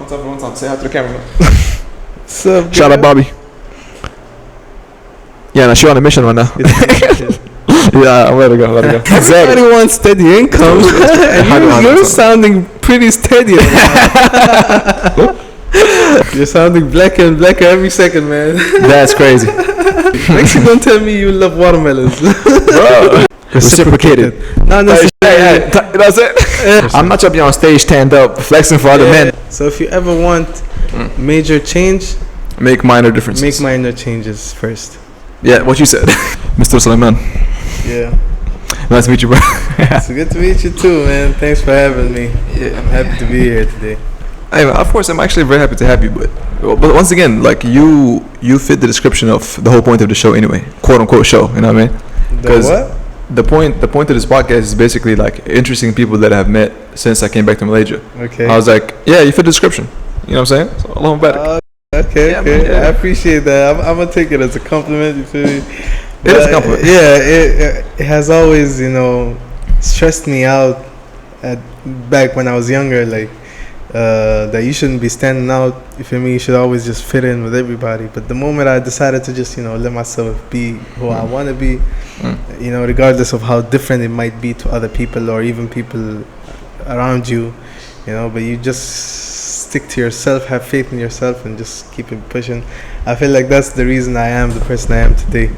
What's up, everyone? Say hi to the camera. What's up, Shout out Bobby. Yeah, no, she on a mission right now. Yeah, I'm ready to go. Everybody wants steady income. And you're sounding pretty steady. You're sounding blacker and blacker every second, man. That's crazy. Next you don't tell me you love watermelons. Bro. Reciprocated. Not necessarily. Hey, that's it. I'm not trying to be on stage, stand up, flexing for other men. So if you ever want major change, make minor differences. make minor changes first. Yeah, what you said. Mr. Suleiman. Yeah. Nice to meet you, bro. It's good to meet you too, man. Thanks for having me. Yeah. I'm happy to be here today. Hey, man, of course, I'm actually very happy to have you, but once again, like you fit the description of the whole point of the show anyway, quote unquote show. You know what I mean? The what? The point of this podcast is basically like interesting people that I've met since I came back to Malaysia. Okay. I was like, yeah, you fit the description. You know what I'm saying? So, Allahumma barak. Okay, Yeah, okay. man, yeah. I appreciate that. I'm gonna take it as a compliment. You feel me? It is a compliment. Yeah, it has always, stressed me out back when I was younger. Like that you shouldn't be standing out. You feel me? You should always just fit in with everybody. But the moment I decided to just let myself be who I want to be, regardless of how different it might be to other people or even people around you, but you just stick to yourself, have faith in yourself, and just keep it pushing. I feel like that's the reason I am the person I am today.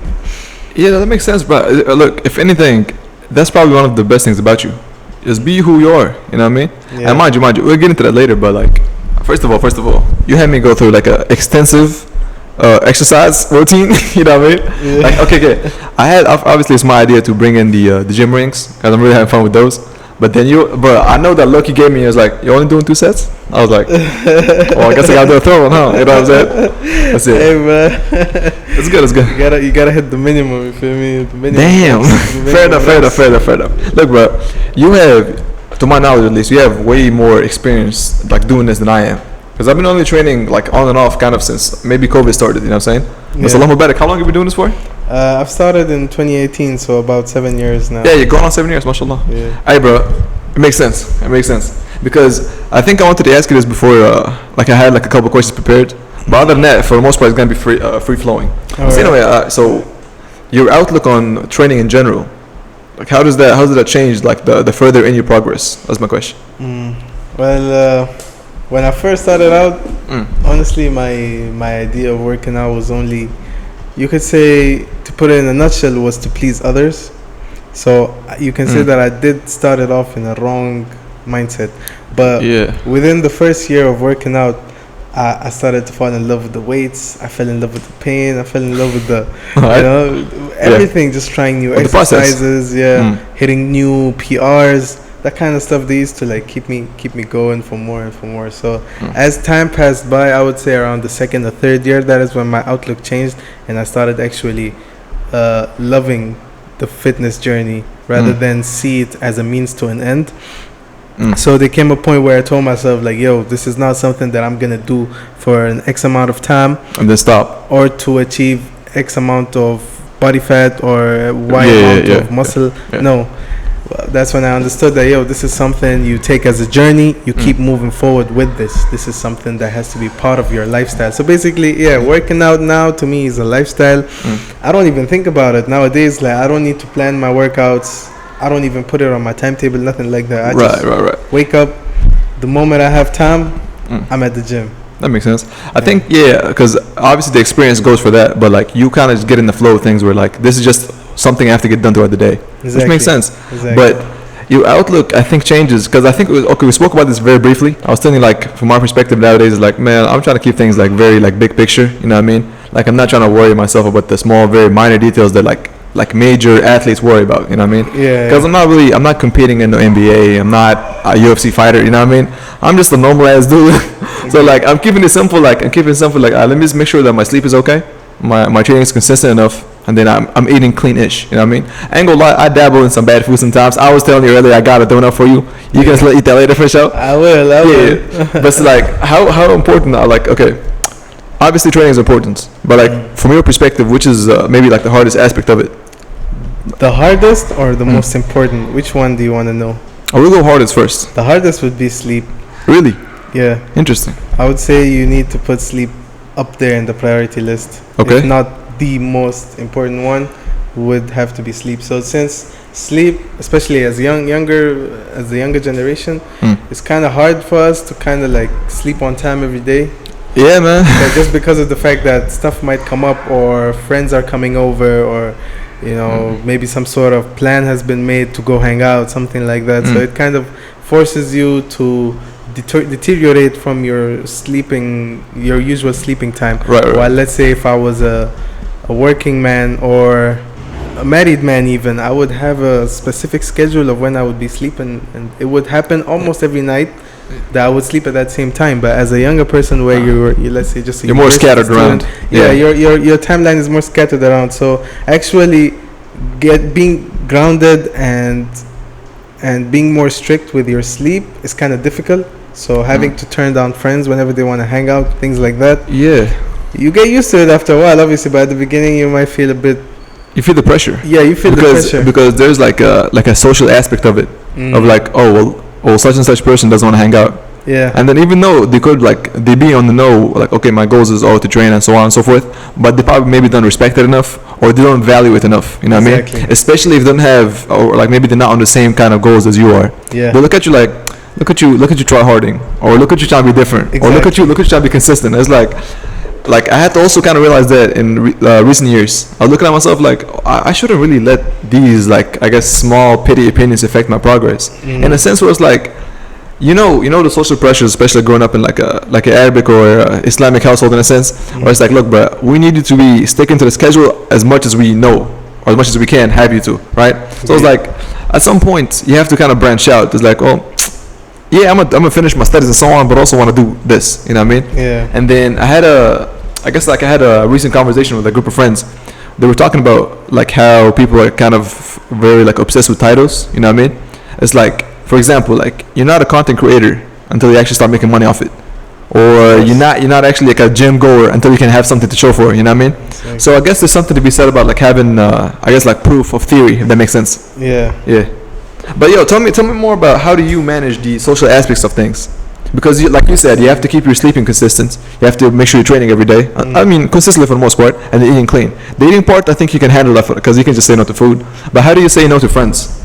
Yeah, that makes sense, bro. Look, if anything, that's probably one of the best things about you. Just be who you are. You know what I mean? Yeah. And mind you, we'll get into that later. But like, first of all, you had me go through like a extensive exercise routine. You know what I mean? Yeah. Like, okay. Obviously it's my idea to bring in the gym rings because I'm really having fun with those. But then I know that look you gave me is like, you're only doing 2 sets? I was like, well, I guess I gotta do a third one, huh? You know what I'm saying? That's it. Hey, man. It's good. You gotta hit the minimum. You feel me? The minimum. Damn. Fair enough. Look, bro, you have, to my knowledge at least, you have way more experience like doing this than I am. Because I've been only training like on and off kind of since maybe COVID started, you know what I'm saying? Yeah. But Allahumma barak, how long have you been doing this for? I've started in 2018, so about 7 years now. Yeah, you're going on 7 years, mashallah. Yeah. Hey, bro, it makes sense. Because I think I wanted to ask you this before, like I had like a couple questions prepared. But other than that, for the most part, it's going to be free flowing. So anyway, so your outlook on training in general, like how does that change like the further in your progress? That's my question. Well, when I first started out, honestly, my idea of working out was only, you could say, to put it in a nutshell, was to please others. So you can say that I did start it off in a wrong mindset. But within the first year of working out, I started to fall in love with the weights. I fell in love with the pain. I fell in love with the, everything. Just trying new exercises. Hitting new PRs. That kind of stuff. They used to like keep me going for more and for more. So as time passed by, I would say around the second or third year, that is when my outlook changed, and I started actually loving the fitness journey rather than see it as a means to an end. So there came a point where I told myself like, yo, this is not something that I'm gonna do for an X amount of time and then stop, or to achieve X amount of body fat or Y amount of muscle. No, that's when I understood that, yo, this is something you take as a journey. You keep moving forward with this. This is something that has to be part of your lifestyle. So basically, working out now to me is a lifestyle. I don't even think about it nowadays. Like, I don't need to plan my workouts. I don't even put it on my timetable, nothing like that. I just wake up. The moment I have time, I'm at the gym. That makes sense. I think, because obviously the experience goes for that, but like you kind of just get in the flow of things where like this is just something I have to get done throughout the day, which makes sense. Exactly. But your outlook, I think, changes because I think we spoke about this very briefly. I was telling you, like, from our perspective nowadays, like, man, I'm trying to keep things like very like big picture. You know what I mean? Like, I'm not trying to worry myself about the small, very minor details that like major athletes worry about, you know what I mean? Yeah. Because I'm not competing in the NBA. I'm not a UFC fighter, you know what I mean? I'm just a normal ass dude. So like I'm keeping it simple. Like let me just make sure that my sleep is okay, my training is consistent enough, and then I'm eating clean-ish. You know what I mean? I ain't gonna lie, I dabble in some bad food sometimes. I was telling you earlier, I got a donut for you. You guys eat that later for sure. I will. But it's like how important are obviously training is important, but like from your perspective, which is maybe like the hardest aspect of it? The hardest or the most important? Which one do you want to know? I will go hardest first. The hardest would be sleep. Really? Yeah. Interesting. I would say you need to put sleep up there in the priority list. Okay. If not the most important one, would have to be sleep. So since sleep, especially as the younger generation, it's kind of hard for us to kind of like sleep on time every day. Yeah, man. Just because of the fact that stuff might come up, or friends are coming over, or maybe some sort of plan has been made to go hang out, something like that. So it kind of forces you to deteriorate from your usual sleeping time. Right. While let's say if I was a working man or a married man, even I would have a specific schedule of when I would be sleeping, and it would happen almost every night that I would sleep at that same time. But as a younger person, where you're let's say just you're more scattered student, around. Yeah, your timeline is more scattered around. So actually, being grounded and being more strict with your sleep is kind of difficult. So having to turn down friends whenever they want to hang out, things like that. Yeah. You get used to it after a while, obviously, but at the beginning you might feel a bit. You feel the pressure. Yeah, you feel the pressure because there's like a social aspect of it, of like, oh well, such and such person doesn't want to hang out. Yeah. And then even though they could they be on the know, like, okay, my goals is to train and so on and so forth, but they probably maybe don't respect it enough, or they don't value it enough. You know what I mean? Especially if they don't have, or like maybe they're not on the same kind of goals as you are. Yeah. They look at you like, look at you try harding, or look at you trying to be different, or look at you trying to be consistent. It's like I had to also kind of realize that in recent years. I was looking at myself like, I shouldn't really let these, like, I guess, small petty opinions affect my progress. In a sense where it's like, you know the social pressures, especially growing up in like an Arabic or Islamic household, in a sense, where it's like, look, bro, we need you to be sticking to the schedule as much as we know, or as much as we can have you to, right? So it's like, at some point, you have to kind of branch out. It's like, oh, yeah, I'm gonna finish my studies and so on, but also want to do this. You know what I mean? Yeah. And then I had a recent conversation with a group of friends. They were talking about like how people are kind of very like obsessed with titles. You know what I mean? It's like, for example, like, you're not a content creator until you actually start making money off it, or you're not actually like a gym goer until you can have something to show for it. You know what I mean? Exactly. So I guess there's something to be said about like having I guess like proof of theory, if that makes sense. Yeah. But tell me more about how do you manage the social aspects of things, because like you said, you have to keep your sleeping consistent, you have to make sure you're training every day. I mean, consistently for the most part, and then eating clean. The eating part, I think you can handle that because you can just say no to food. But how do you say no to friends?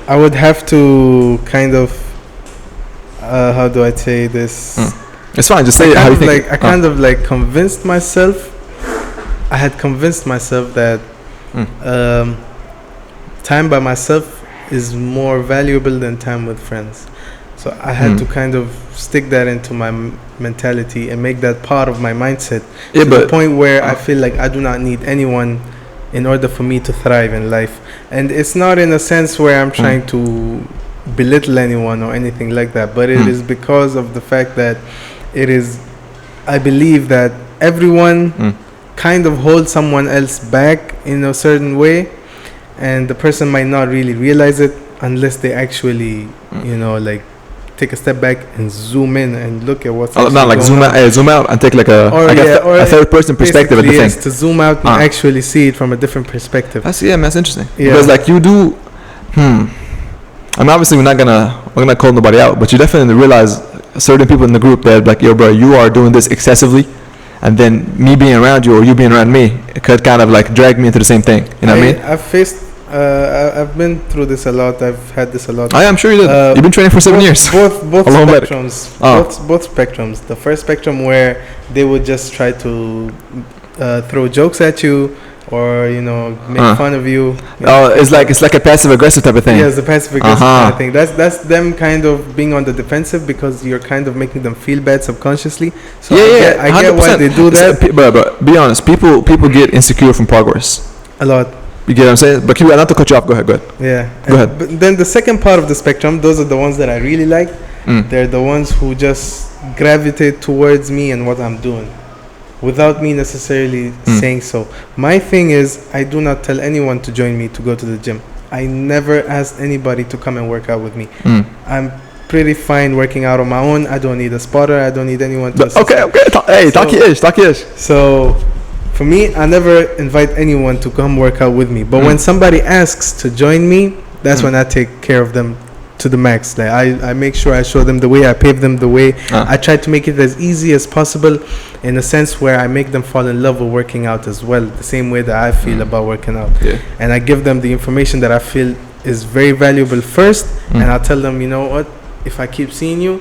I would have to kind of how do I say this? It's fine, just say it how you think. I kind of like convinced myself. I had convinced myself that time by myself is more valuable than time with friends. So I had to kind of stick that into my mentality and make that part of my mindset, to the point where I feel like I do not need anyone in order for me to thrive in life. And it's not in a sense where I'm trying to belittle anyone or anything like that, but it is because of the fact that I believe that everyone kind of holds someone else back in a certain way, and the person might not really realize it unless they actually like take a step back and zoom in and look at what's not like zoom out and take like a third person perspective at the thing. To zoom out and actually see it from a different perspective. That's interesting. Because like you do I mean, obviously we're not gonna call nobody out, but you definitely realize certain people in the group that like, yo bro, you are doing this excessively, and then me being around you or you being around me, it could kind of like drag me into the same thing. You know what I mean? I've been through this a lot. I've had this a lot. I'm sure you did. You've been training for 7 years. Both spectrums. Both spectrums. The first spectrum where they would just try to throw jokes at you, or make fun of you. It's like a passive aggressive type of thing. Yeah, it's a passive aggressive kind of thing. That's them kind of being on the defensive because you're kind of making them feel bad subconsciously. So I get why they do that. But be honest, people get insecure from progress. A lot. You get what I'm saying? But not to cut you off. Go ahead. Yeah. Go ahead. But then the second part of the spectrum, those are the ones that I really like. They're the ones who just gravitate towards me and what I'm doing, without me necessarily saying so. My thing is, I do not tell anyone to join me to go to the gym. I never asked anybody to come and work out with me. I'm pretty fine working out on my own. I don't need a spotter. I don't need anyone to assist. Okay. Talk your ish. So for me, I never invite anyone to come work out with me. But when somebody asks to join me, that's when I take care of them to the max. Like I make sure I show them the way, I pave them the way. I try to make it as easy as possible, in a sense where I make them fall in love with working out as well, the same way that I feel about working out. And I give them the information that I feel is very valuable first, and I'll tell them, you know what, if I keep seeing you,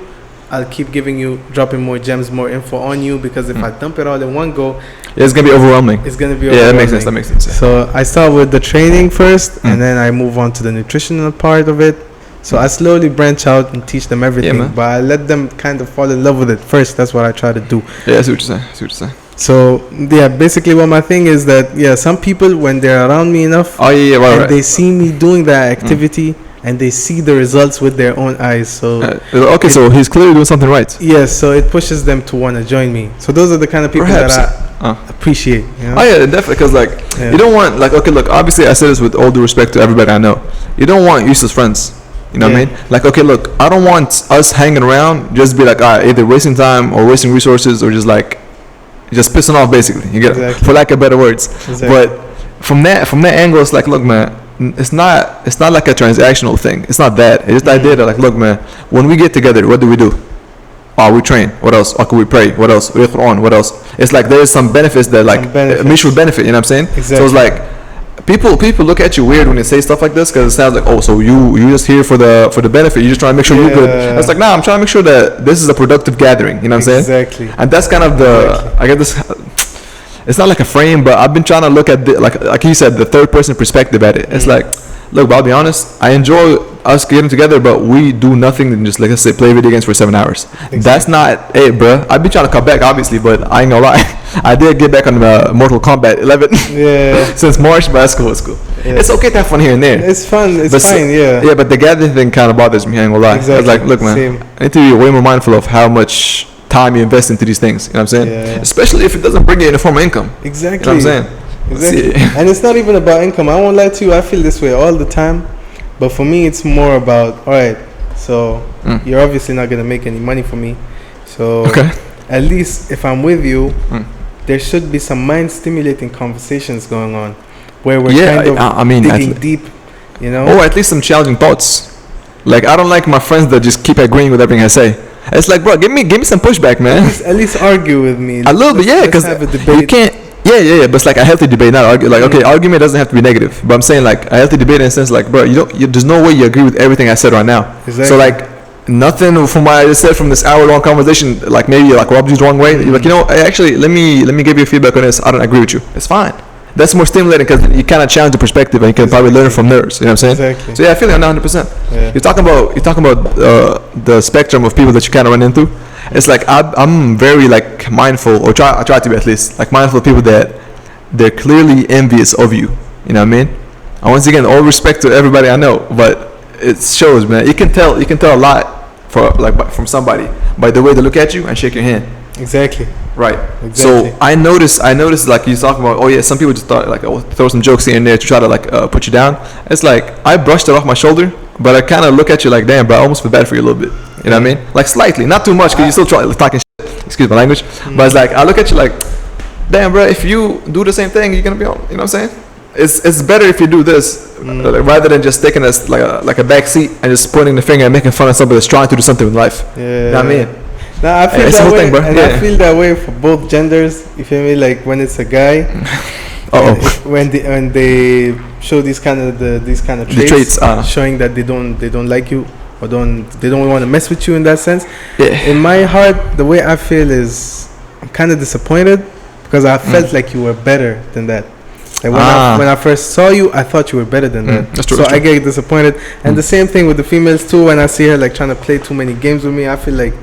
I'll keep dropping more gems, more info on you, because if I dump it all in one go, it's gonna be overwhelming. It's gonna be overwhelming. That makes sense. So I start with the training first, and then I move on to the nutritional part of it. So I slowly branch out and teach them everything, but I let them kind of fall in love with it first. That's what I try to do. Yeah, I see what you're saying. So yeah, basically what my thing is that some people, when they're around me enough, right. they see me doing that activity, and they see the results with their own eyes. So so he's clearly doing something right. Yes, so it pushes them to want to join me. So those are the kind of people that I appreciate. You know? Oh yeah, definitely. Because you don't want look. Obviously, I say this with all due respect to everybody I know. You don't want useless friends. You know what I mean? Like, okay, look, I don't want us hanging around just be like, either wasting time or wasting resources or just pissing off, basically. You get it? For lack of better words. But from that angle, it's like, look, man, it's not like a transactional thing. It's not that. It's just the idea that, like, look, man, when we get together, what do? We train. What else? Okay, we pray. What else? We read Quran. What else? It's like there's some benefits that, like, mutual benefit. You know what I'm saying? Exactly. So it's like, people look at you weird when you say stuff like this, because it sounds like, oh, so you just here for the benefit, you're just trying to make sure you're good. It's like, nah, I'm trying to make sure that this is a productive gathering. You know what I'm saying? Exactly. And that's kind of I get this. It's not like a frame, but I've been trying to look at like you said, the third person perspective at it. It's like, look, but I'll be honest, I enjoy us getting together, but we do nothing than just, like I said, play video games for 7 hours. Exactly. That's not it, bro. I've been trying to come back, obviously, but I ain't gonna lie. I did get back on Mortal Kombat 11 since March, but that's cool. Yeah. It's okay to have fun here and there. It's fun. It's fine, Yeah, but the gathering thing kind of bothers me, I ain't gonna lie. Exactly. I was like, look, man, I need to be way more mindful of how much time you invest into these things. You know what I'm saying? Yeah. Especially if it doesn't bring you in a form of income. Exactly. You know what I'm saying? Exactly. And it's not even about income. I won't lie to you. I feel this way all the time. But for me, it's more about, all right, so you're obviously not going to make any money for me. So at least if I'm with you, there should be some mind-stimulating conversations going on where we're digging deep, you know? Or at least some challenging thoughts. Like, I don't like my friends that just keep agreeing with everything I say. It's like, bro, give me some pushback, man. At least argue with me. A little bit, yeah, because you can't. Yeah, but it's like a healthy debate, not argue. Like, okay, argument doesn't have to be negative, but I'm saying, like, a healthy debate in a sense, like, bro, there's no way you agree with everything I said right now. Exactly. So, like, nothing from what I just said from this hour-long conversation, like, maybe like rubbed you the wrong way. You're like, you know, actually, let me give you feedback on this. I don't agree with you. It's fine. That's more stimulating because you kind of challenge the perspective and you can probably learn from theirs. You know what I'm saying? Exactly. So yeah, I feel like I'm 100%. Yeah. You're talking about the spectrum of people that you kind of run into. It's like I'm very like mindful, or I try to be at least like mindful of people that they're clearly envious of you. You know what I mean? And once again, all respect to everybody I know, but it shows, man. You can tell a lot from somebody by the way they look at you and shake your hand. Exactly. Right. Exactly. So I noticed like you talking about. Oh yeah, some people just thought like throw some jokes here and there to try to like put you down. It's like I brushed it off my shoulder, but I kind of look at you like, damn, bro, I almost feel bad for you a little bit. You know what I mean? Like slightly, not too much, because you still talking shit. Excuse my language. But it's like I look at you like, damn, bro, if you do the same thing, you're gonna be on. You know what I'm saying? It's better if you do this rather than just taking us like a back seat and just pointing the finger and making fun of somebody that's trying to do something with life. Yeah. You know what I mean? No, I feel that way, and I feel that way for both genders. You feel me? Like when it's a guy, when they show these kind of traits, showing that they don't like you or they don't want to mess with you in that sense. Yeah. In my heart, the way I feel is I'm kind of disappointed because I felt like you were better than that. Like when I first saw you, I thought you were better than that. That's true, so I get disappointed, and the same thing with the females too. When I see her like trying to play too many games with me, I feel like,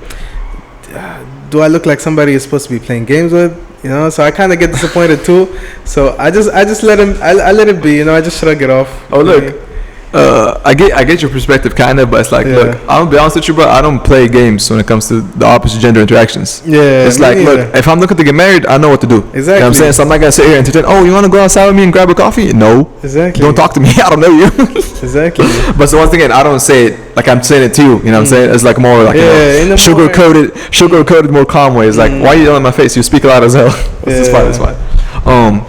do I look like somebody you're supposed to be playing games with? You know, so I kind of get disappointed too. So I just let him. I let it be. You know, I just shrug it off. Oh look, I get your perspective kind of, but it's like, look, I'll be honest with you, bro. I don't play games when it comes to the opposite gender interactions. Yeah, it's like, look, if I'm looking to get married, I know what to do. Exactly. You know what I'm saying? So I'm not gonna sit here and entertain. Oh, you want to go outside with me and grab a coffee? No. Exactly. Don't talk to me. I don't know you. Exactly. But so once again, I don't say it like I'm saying it to you. You know what I'm saying? It's like more like sugar coated, more calm way. It's like, why are you yelling in my face? You speak loud as hell. It's fine.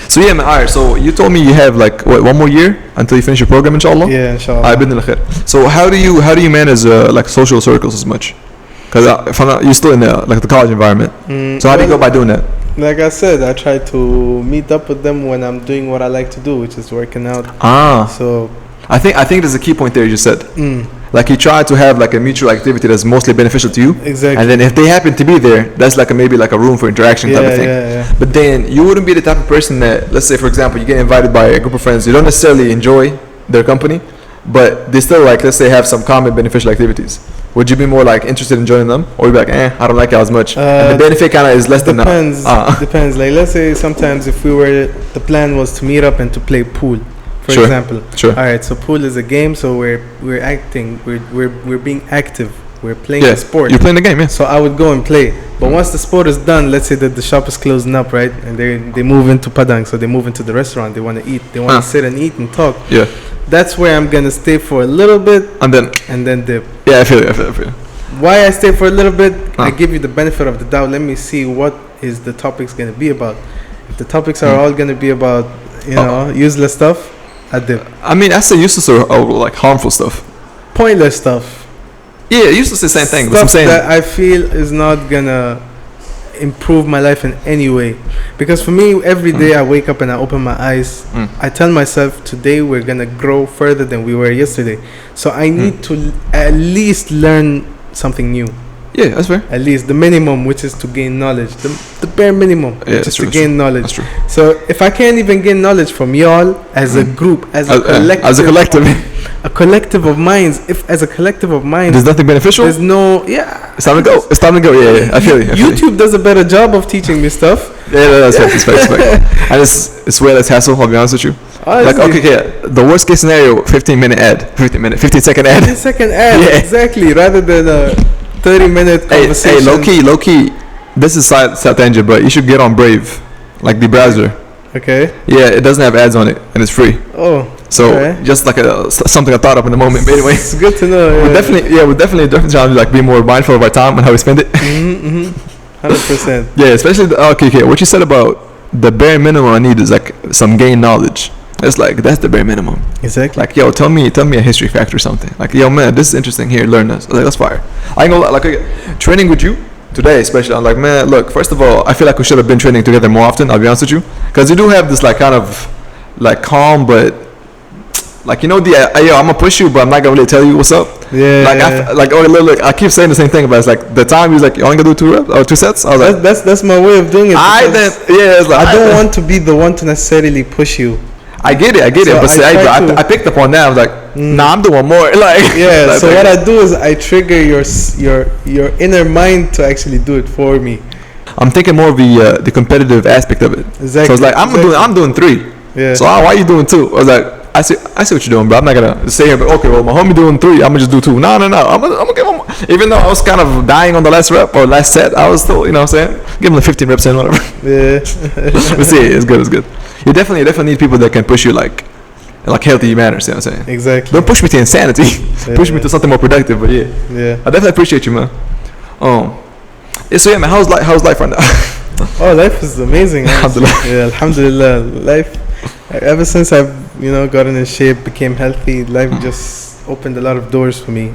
So yeah, man. Alright. So you told me you have like what, 1 more year until you finish your program, inshallah. Yeah, inshallah. I've been in the khair. So how do you manage like social circles as much? Because if I'm not, you're still in the college environment. So how do you go by doing that? Like I said, I try to meet up with them when I'm doing what I like to do, which is working out. So I think there's a key point there you just said. Like you try to have like a mutual activity that's mostly beneficial to you. Exactly. And then if they happen to be there, that's like maybe like a room for interaction type of thing. Yeah. But then you wouldn't be the type of person that, let's say for example, you get invited by a group of friends, you don't necessarily enjoy their company, but they still like, let's say, have some common beneficial activities. Would you be more like interested in joining them, or you be like, I don't like it as much, and the benefit kind of is less than depends. Depends. Like let's say sometimes if the plan was to meet up and to play pool, for example. Sure. All right. So pool is a game. So we're acting. We're being active. We're playing a sport. You're playing the game, yeah. So I would go and play. But once the sport is done, let's say that the shop is closing up, right? And they move into Padang, so they move into the restaurant. They want to eat. They want to sit and eat and talk. Yeah. That's where I'm gonna stay for a little bit, and then dip. Yeah, I feel you. Why I stay for a little bit? I give you the benefit of the doubt. Let me see what is the topics gonna be about. If the topics are all gonna be about useless stuff, I dip. I mean, I say useless or like harmful stuff. Pointless stuff. Yeah, useless is the same thing. Stuff but I'm saying that I feel is not gonna improve my life in any way. Because for me, every day I wake up and I open my eyes, I tell myself today we're gonna grow further than we were yesterday. So I need to at least learn something new. Yeah, that's fair. At least the minimum, which is to gain knowledge. The bare minimum, which is to gain knowledge. That's true. So if I can't even gain knowledge from y'all as a group, as a collective of minds, there's nothing beneficial. There's no, It's time to go. Yeah. I feel you. YouTube does a better job of teaching me stuff. Yeah, that's fact. And it's way less hassle. I'll be honest with you. Honestly. Like the worst case scenario, 15 second ad. 15 second ad. Yeah. Exactly. Rather than a 30-minute conversation. Hey, low key. This is side tangent, but you should get on Brave, like the browser. Okay. Yeah, it doesn't have ads on it, and it's free. Oh. So just like something I thought of in the moment. But anyway, it's good to know. We're definitely trying to like be more mindful of our time and how we spend it. 100%. Yeah, especially okay. What you said about the bare minimum I need is like some gain knowledge. It's like that's the bare minimum. Exactly. Like tell me a history fact or something. Like man, this is interesting. Here, learn this. Like that's fire. I ain't gonna like training with you today, especially. I'm like, man, look. First of all, I feel like we should have been training together more often. I'll be honest with you, because you do have this like kind of like calm, but like I'm gonna push you, but I'm not gonna really tell you what's up. Yeah. Look, I keep saying the same thing, but it's like the time he's like, you only gonna do 2 sets. I was like, that's my way of doing it. It's like, I don't want to be the one to necessarily push you. I get it, but I picked up on that. I was like, nah, I'm doing more. So what I do is I trigger your inner mind to actually do it for me. I'm thinking more of the competitive aspect of it. Exactly. So it's like I'm doing 3. Yeah. So why are you doing 2? I was like, I see what you're doing, bro. I'm not gonna say here, but okay, well, my homie doing 3. I'm gonna just do 2. No. I'm gonna give him. Even though I was kind of dying on the last rep or last set, I was still, what I'm saying, give him the 15 reps in, whatever. Yeah. But see, it's good. You definitely need people that can push you like healthy manners. You know what I'm saying? Exactly. Don't push me to insanity. Push me to something more productive. But yeah. I definitely appreciate you, man. So yeah, man, how's life right now? Oh, life is amazing. Alhamdulillah. Yeah, alhamdulillah. Life. Ever since I've gotten in shape, became healthy, life just opened a lot of doors for me.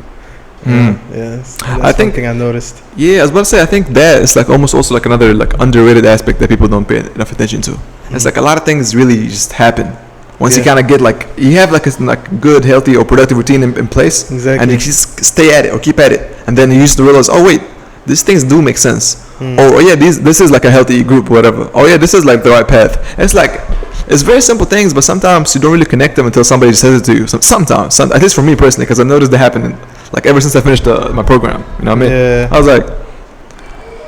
That's one thing I noticed. Yeah, I was about to say, I think that is like almost also like another like underrated aspect that people don't pay enough attention to. It's like a lot of things really just happen once you kind of get like you have like a good, healthy or productive routine in place. Exactly. And you just stay at it or keep at it, and then you used to realize, oh wait, these things do make sense. Oh yeah, this is like a healthy group or whatever. Oh yeah, this is like the right path. It's like it's very simple things, but sometimes you don't really connect them until somebody says it to you. Sometimes, at least for me personally, because I've noticed that happening like ever since I finished my program. You know what I mean? Yeah. I was like,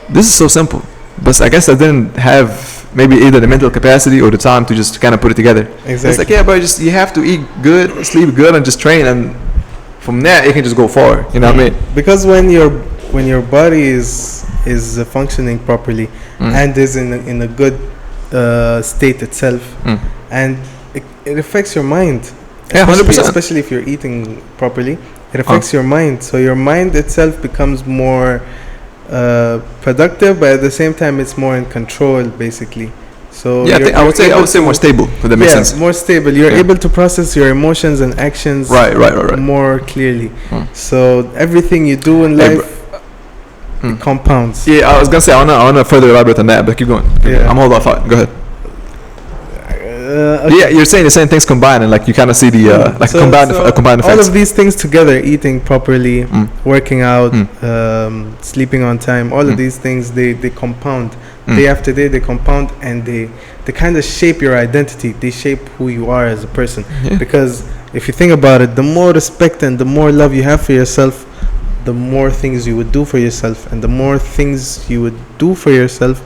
this is so simple, but I guess I didn't have maybe either the mental capacity or the time to just kind of put it together. Exactly. It's like, yeah, but you have to eat good, sleep good, and just train, and from there it can just go far. You know what I mean? Because when your body is functioning properly and is in a good state itself, and it affects your mind. Yeah, 100%. Especially if you're eating properly, it affects your mind. So your mind itself becomes more productive, but at the same time, it's more in control, basically. So Yeah, I would say more stable. If that makes sense. more stable. You're able to process your emotions and actions Right. more clearly. Mm. So everything you do in Hey, life it compounds. Yeah, I was gonna say I wanna further elaborate on that, but keep going. Yeah. I'm holding off. Go ahead. Okay. Yeah, you're saying the same things combined, and like you kind of see the combined effects. All of these things together, eating properly, working out, Mm. sleeping on time, all of these things they compound day after day. They compound and they kind of shape your identity. They shape who you are as a person. Yeah. Because if you think about it, the more respect and the more love you have for yourself, the more things you would do for yourself, and the more things you would do for yourself,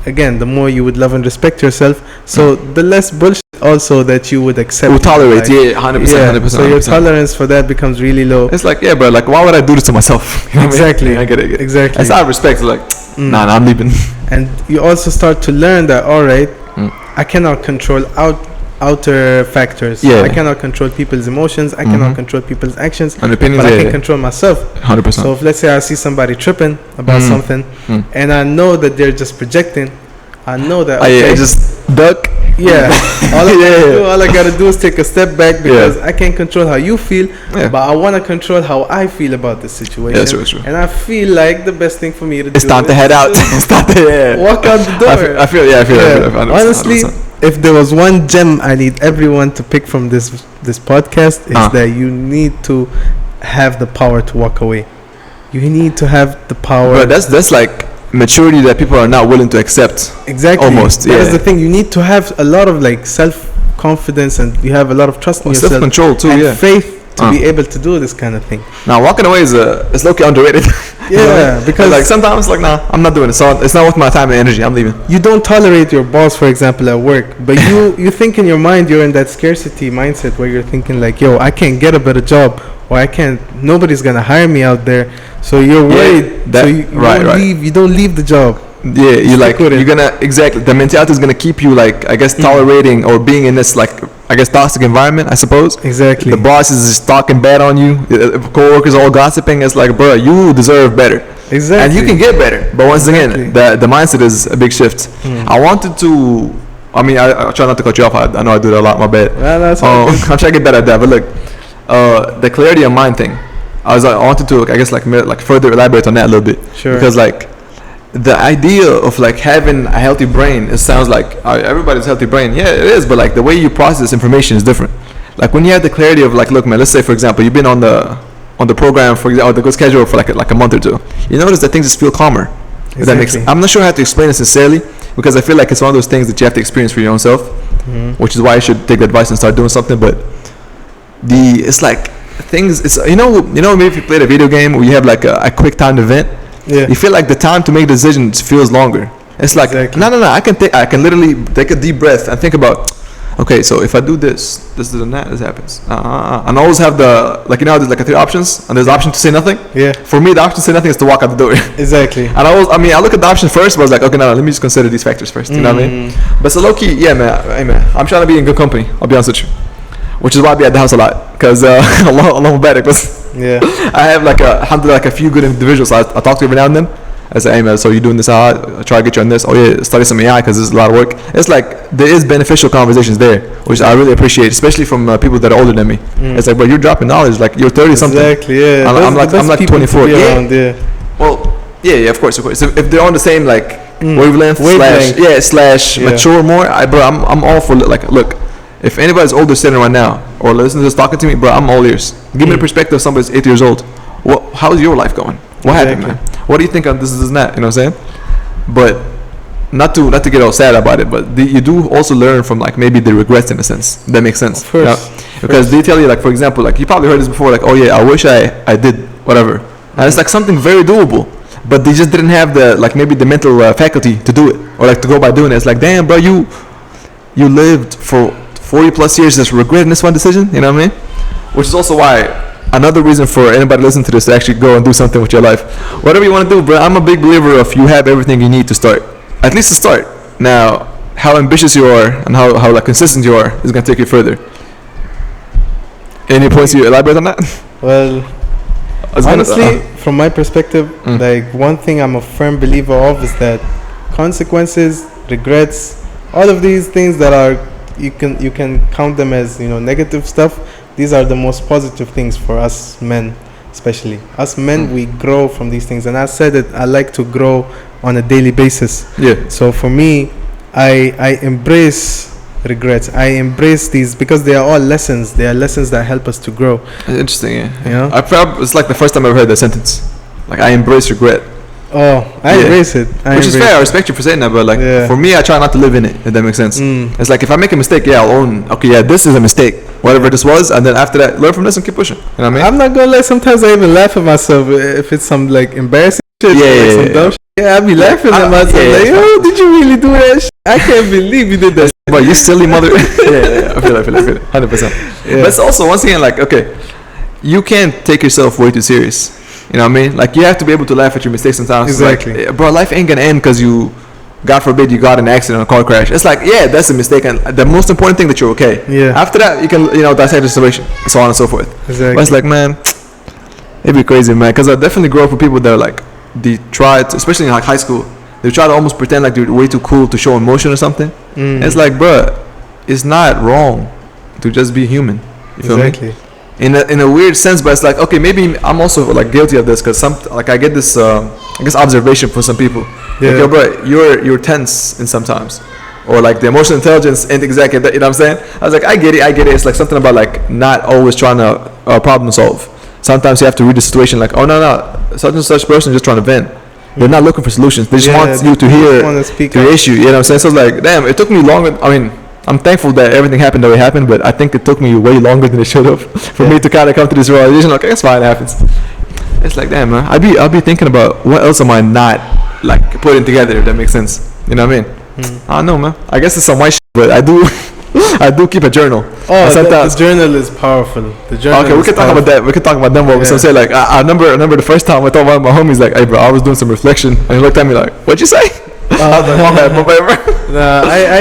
again, the more you would love and respect yourself. So the less bullshit also that you would accept. We'll tolerate, in life. 100%. So your 100%. tolerance for that becomes really low. It's like, yeah, bro, like why would I do this to myself? You know what I mean? Exactly. I get it. Exactly. It's out of respect. It's like, nah, I'm leaving. And you also start to learn that, all right, I cannot control outer factors. Yeah. I cannot control people's emotions. I cannot control people's actions. And opinions, but I yeah. can control myself. 100%. So if, let's say, I see somebody tripping about something, and I know that they're just projecting, I know that. Okay, just duck. Yeah. All I gotta do is take a step back because I can't control how you feel, Yeah. but I wanna control how I feel about the situation. Yeah, true. And I feel like the best thing for me to do It's time to head out. It's time to walk out the door. I feel it. Honestly, 100%. if there was one gem I need everyone to pick from this podcast, is that you need to have the power to walk away. You need to have the power. But that's like maturity that people are not willing to accept. Exactly. Almost. That is Yeah. the thing. You need to have a lot of like self-confidence, and you have a lot of trust in yourself. Self-control too. And Yeah. faith to be able to do this kind of thing. Now walking away is it's low-key underrated. Yeah, because like sometimes like nah, I'm not doing it. So it's not worth my time and energy. I'm leaving. you don't tolerate your boss, for example, at work, but you think in your mind you're in that scarcity mindset where you're thinking like, yo, I can't get a better job, or nobody's gonna hire me out there. So you're worried. So you don't leave the job. Yeah, you're gonna exactly. The mentality is gonna keep you like I guess tolerating or being in this like I guess toxic environment. I suppose. Exactly. The boss is just talking bad on you. Coworkers all gossiping. It's like, bro, you deserve better. Exactly. And you can get better. But once again, the mindset is a big shift. I wanted to. I mean, I try not to cut you off. I know I do that a lot. My bad. Well, that's all good. I'm trying to get better at that. But look, the clarity of mind thing. I wanted to I guess like further elaborate on that a little bit. Sure. Because like the idea of like having a healthy brain, it sounds like everybody's healthy brain. Yeah, it is. But like the way you process information is different. Like when you have the clarity of like, look, man, let's say for example, you've been on the program for example, or the good schedule for like a month or two. You notice that things just feel calmer. If that makes sense. I'm not sure how to explain it sincerely because I feel like it's one of those things that you have to experience for your own self, which is why you should take the advice and start doing something. But it's like things. It's you know maybe if you played a video game where you have like a quick timed event, you feel like the time to make decisions feels longer. It's like no. I can literally take a deep breath and think about. Okay, so if I do this and that, this happens. And I always have like you know there's like 3 options and there's the option to say nothing. Yeah. For me, the option to say nothing is to walk out the door. Exactly. And I look at the option first, but I was like, okay, no, let me just consider these factors first. You know what I mean? But so low key, yeah, man. Hey, man, I'm trying to be in good company. I'll be honest with you. Which is why I be at the house a lot, because I'm bad because I have like a few good individuals. I talk to every now and then. I say, hey man, so you doing this? I try to get you on this. Oh yeah, study some AI because this is a lot of work. It's like there is beneficial conversations there, which I really appreciate, especially from people that are older than me. It's like, bro, you're dropping knowledge. Like you're 30 something. Exactly. Yeah. I'm like 24. Yeah. Well, yeah, of course. So if they're on the same like wavelength slash mature more, I'm all for like look. If anybody's older sitting right now or listening to this talking to me, bro, I'm all ears. Give me the perspective of somebody's 8 years old. How's your life going? What happened, man? What do you think of this and that? You know what I'm saying? But not to get all sad about it, but you do also learn from like maybe the regrets in a sense. That makes sense. Of course. Because they tell you like, for example, like you probably heard this before, like, oh yeah, I wish I did whatever. And it's like something very doable, but they just didn't have the like maybe the mental faculty to do it or like to go by doing it. It's like, damn, bro, you lived for 40 plus years just regretting this one decision. You know what I mean? Which is also why. Another reason for anybody listening to this to actually go and do something with your life. Whatever you want to do, bro. I'm a big believer of you have everything you need to start. At least to start. Now, how ambitious you are and how like consistent you are is going to take you further. Any points you elaborate on that? Well, honestly, from my perspective, like one thing I'm a firm believer of is that consequences, regrets, all of these things that are, you can count them as, negative stuff. These are the most positive things for us men, especially us men. We grow from these things, and I said that I like to grow on a daily basis. Yeah. So for me, I embrace regrets. I embrace these because they are all lessons. They are lessons that help us to grow. Interesting. Yeah. It's like the first time I ever heard that sentence. Like, I embrace regret. Oh, I embrace it. Which is fair. I respect you for saying that, but like for me, I try not to live in it. If that makes sense. It's like if I make a mistake, I'll own. Okay, this is a mistake. Whatever this was, and then after that, learn from this and keep pushing. You know what I mean? I'm not gonna lie. Sometimes I even laugh at myself if it's some like embarrassing shit. Some dumb shit. Yeah, I'll be laughing at myself. Like, did you really do that shit? I can't believe you did that. But you silly mother. I feel it. 100%. But it's also, once again, like, okay, you can't take yourself way too serious. You know what I mean? Like, you have to be able to laugh at your mistakes sometimes. Exactly. Like, bro, life ain't gonna end because you, God forbid, you got in an accident or a car crash. It's like, that's a mistake, and the most important thing that you're okay. Yeah. After that, you can, dissect the situation, so on and so forth. Exactly. But it's like, man, it'd be crazy, man. Because I definitely grew up with people that are like, they try to, especially in like high school, they try to almost pretend like they're way too cool to show emotion or something. It's like, bro, it's not wrong to just be human. You feel me? In a weird sense, but it's like, okay, maybe I'm also like guilty of this because I get this observation from some people. Yeah. Like, yo, bro, you're tense in sometimes, or like the emotional intelligence ain't exactly that. You know what I'm saying? I was like, I get it. It's like something about like not always trying to problem solve. Sometimes you have to read the situation like, oh no, such and such person is just trying to vent. They're not looking for solutions. They just want you to hear the issue. You know what I'm saying? So it's like, damn, it took me longer. I mean, I'm thankful that everything happened the way it happened, but I think it took me way longer than it should have for me to kind of come to this realization. Okay, it's fine, it happens. It's like, damn, man, I'll be thinking about what else am I not like putting together, if that makes sense. You know what I mean? I don't know, man. I guess it's some white shit, but I do keep a journal. Oh, the journal is powerful. The journal. Okay, we can talk about that. We can talk about them. So say like, I remember the first time I told one of my homies like, hey bro, I was doing some reflection, and he looked at me like, what'd you say? I was like, my bad, whatever.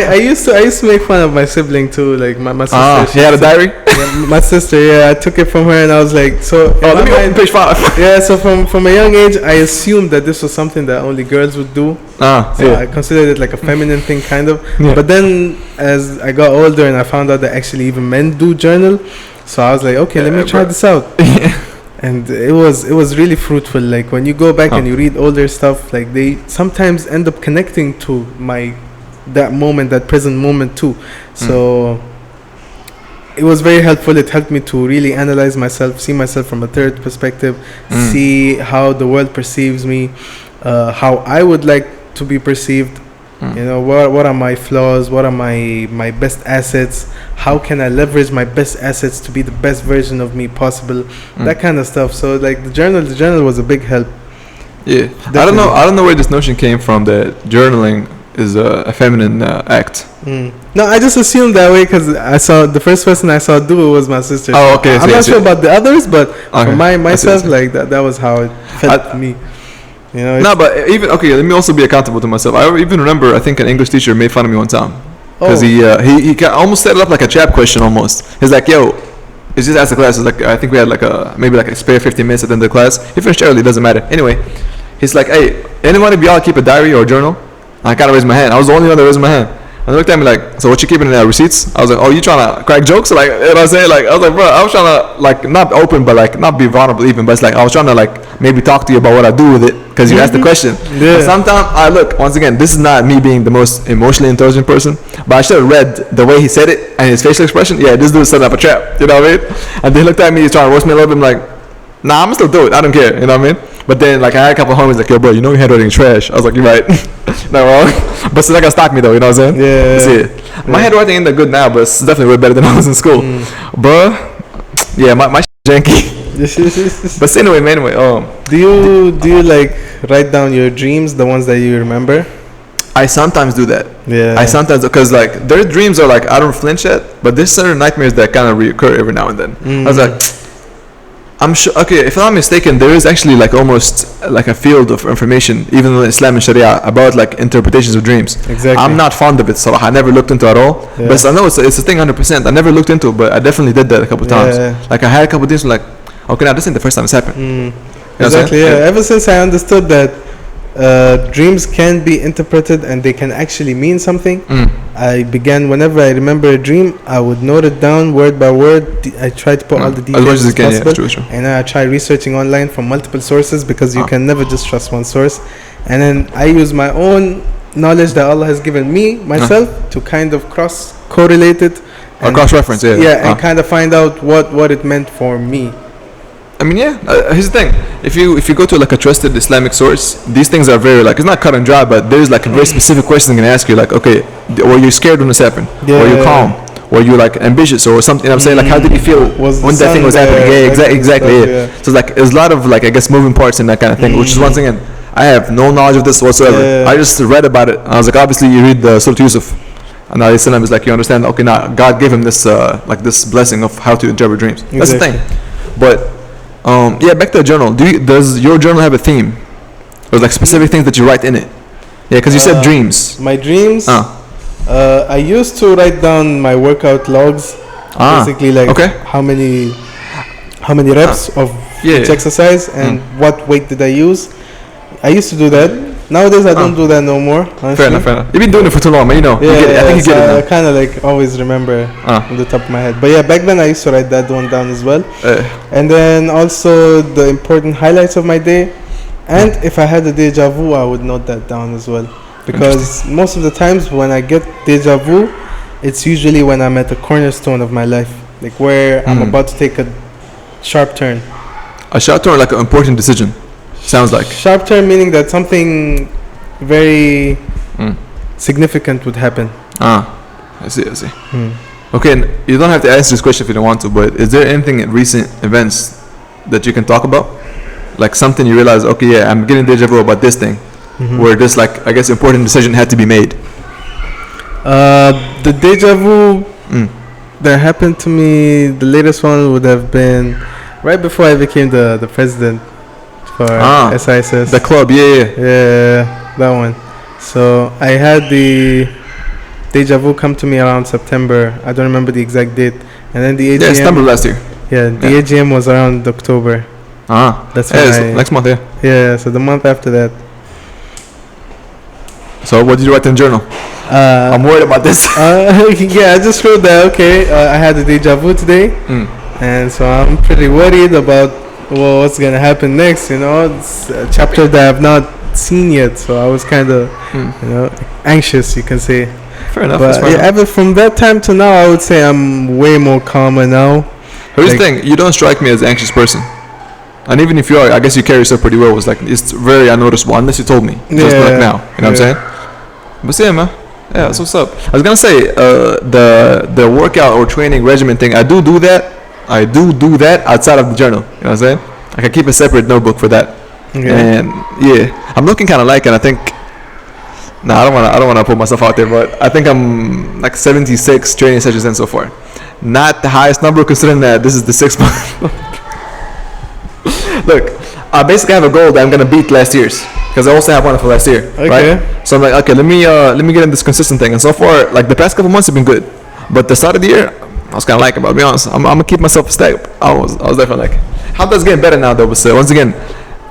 I used to make fun of my sibling too, like my sister. She had a diary? Yeah, my sister, I took it from her, and I was like, let me open page 5. Yeah, so from a young age, I assumed that this was something that only girls would do. I considered it like a feminine thing, kind of. Yeah. But then, as I got older and I found out that actually even men do journal, so I was like, okay, let me try this out. And it was really fruitful. Like when you go back and you read older stuff, like they sometimes end up connecting to that present moment too. So it was very helpful. It helped me to really analyze myself, see myself from a third perspective, see how the world perceives me, how I would like to be perceived. What are my flaws? What are my best assets? How can I leverage my best assets to be the best version of me possible? That kind of stuff. So like the journal was a big help. Yeah, definitely. I don't know where this notion came from that journaling is a feminine act. No, I just assumed that way because I saw the first person I saw do it was my sister. Oh, okay. I'm not sure about the others, but for myself, like that was how it felt to me. But even let me also be accountable to myself. I even remember, I think an English teacher made fun of me one time because he almost set it up like a trap question almost. He's like, yo, it's just asked the class. It's like, I think we had maybe a spare 15 minutes at the end of the class. He finished early, doesn't matter. Anyway, he's like, hey, anyone of y'all keep a diary or a journal? And I kind of raised my hand. I was the only one that raised my hand. And they looked at me like, so what you keeping in there, receipts? I was like, oh, you trying to crack jokes? Like, you know what I'm saying? Like, I was like, bro, I was trying to, like, not open, but, like, not be vulnerable even. But it's like, I was trying to, like, maybe talk to you about what I do with it. Because you asked the question. Yeah. Sometimes, look, once again, this is not me being the most emotionally intelligent person. But I should have read the way he said it and his facial expression. Yeah, this dude set up a trap. You know what I mean? And they looked at me, he's trying to roast me a little bit. I'm like, nah, I'm going to still do it. I don't care. You know what I mean? But then, like, I had a couple of homies like, yo, bro, your handwriting trash. I was like, you're right. Not wrong. But still, like, stalk me, though. You know what I'm saying? Yeah. See it. My handwriting ain't that good now, but it's definitely way better than I was in school. Bro, yeah, my janky. But anyway, do you like write down your dreams, the ones that you remember? I sometimes do that. Yeah. I sometimes, because like their dreams are like I don't flinch at, but there's certain nightmares that kind of reoccur every now and then. I was like, I'm sure. Okay, if I'm not mistaken, there is actually like almost like a field of information, even in Islam and Sharia, about like interpretations of dreams. Exactly. I'm not fond of it, so I never looked into it at all. Yeah. But I know it's a thing 100%. I never looked into it, but I definitely did that a couple times. Like I had a couple dreams like, okay, now this ain't the first time it's happened. Exactly. Yeah. Ever since I understood that dreams can be interpreted and they can actually mean something. I began, whenever I remember a dream, I would note it down word by word. I try to put all the details as much as you can, possible. true. And I try researching online from multiple sources, because you can never just trust one source. And then I use my own knowledge that Allah has given me, myself, to kind of cross-correlate it. Or cross-reference, and kind of find out what it meant for me. I mean, here's the thing. If you go to like a trusted Islamic source, these things are very like, it's not cut and dry, but there's like a very specific question they're gonna ask you, like, okay, were you scared when this happened? Were you calm? Were you like ambitious or something? You know what I'm saying, like, how did you feel when that thing was happening? Exactly. So like, there's a lot of like, I guess, moving parts in that kind of thing, which is once again, I have no knowledge of this whatsoever. I just read about it. I was like, obviously you read the Surah Yusuf, and Ali Salam is like, you understand, okay, now God gave him this like this blessing of how to interpret dreams. That's the thing. But back to the journal. Does your journal have a theme, or like specific things that you write in it? Yeah, because you said dreams. My dreams. I used to write down my workout logs. Basically, like how many reps of each exercise and what weight did I use. I used to do that. Nowadays, I don't do that no more. Honestly. Fair enough. You've been doing it for too long, man. You know. I think you get it now. I kind of like always remember on the top of my head. But yeah, back then I used to write that one down as well. And then also the important highlights of my day. And if I had a deja vu, I would note that down as well. Because most of the times when I get deja vu, it's usually when I'm at the cornerstone of my life. Like where I'm about to take a sharp turn. A sharp turn, like an important decision. Sounds like sharp turn, meaning that something very significant would happen. I see. Okay, and you don't have to answer this question if you don't want to, but is there anything in recent events that you can talk about, like something you realize, okay, I'm getting deja vu about this thing, where this, like, I guess, important decision had to be made? The deja vu that happened to me, the latest one would have been right before I became the president for SISS. The club, yeah, that one. So I had the deja vu come to me around September. I don't remember the exact date. And then the AGM. Yeah, September last year. Yeah, the AGM was around October. That's next month. Yeah, so the month after that. So what did you write in the journal? I'm worried about this. I just wrote that. Okay, I had a deja vu today, and so I'm pretty worried about what's gonna happen next. You know, it's a chapter that I've not seen yet, so I was kind of anxious, you can say. Fair enough. But ever from that time to now, I would say I'm way more calmer now. Here's the thing: you don't strike me as an anxious person, and even if you are, I guess you carry yourself pretty well. It's very unnoticeable, unless you told me just like now. You know what I'm saying? But yeah, man. Yeah, that's what's up. I was gonna say the workout or training regimen thing. I do that outside of the journal. You know what I'm saying? I can keep a separate notebook for that. And I'm looking kind of like, and I think, I don't wanna put myself out there, but I think I'm like 76 training sessions in so far. Not the highest number, considering that this is the 6th month. Look, I basically have a goal that I'm gonna beat last year's, because I also have one for last year, right? So I'm like, okay, let me get in this consistent thing. And so far, like the past couple months have been good, but the start of the year, I was kind of like, I'll be honest, I'm gonna keep myself a step. I was definitely like, how does it getting better now though? But once again,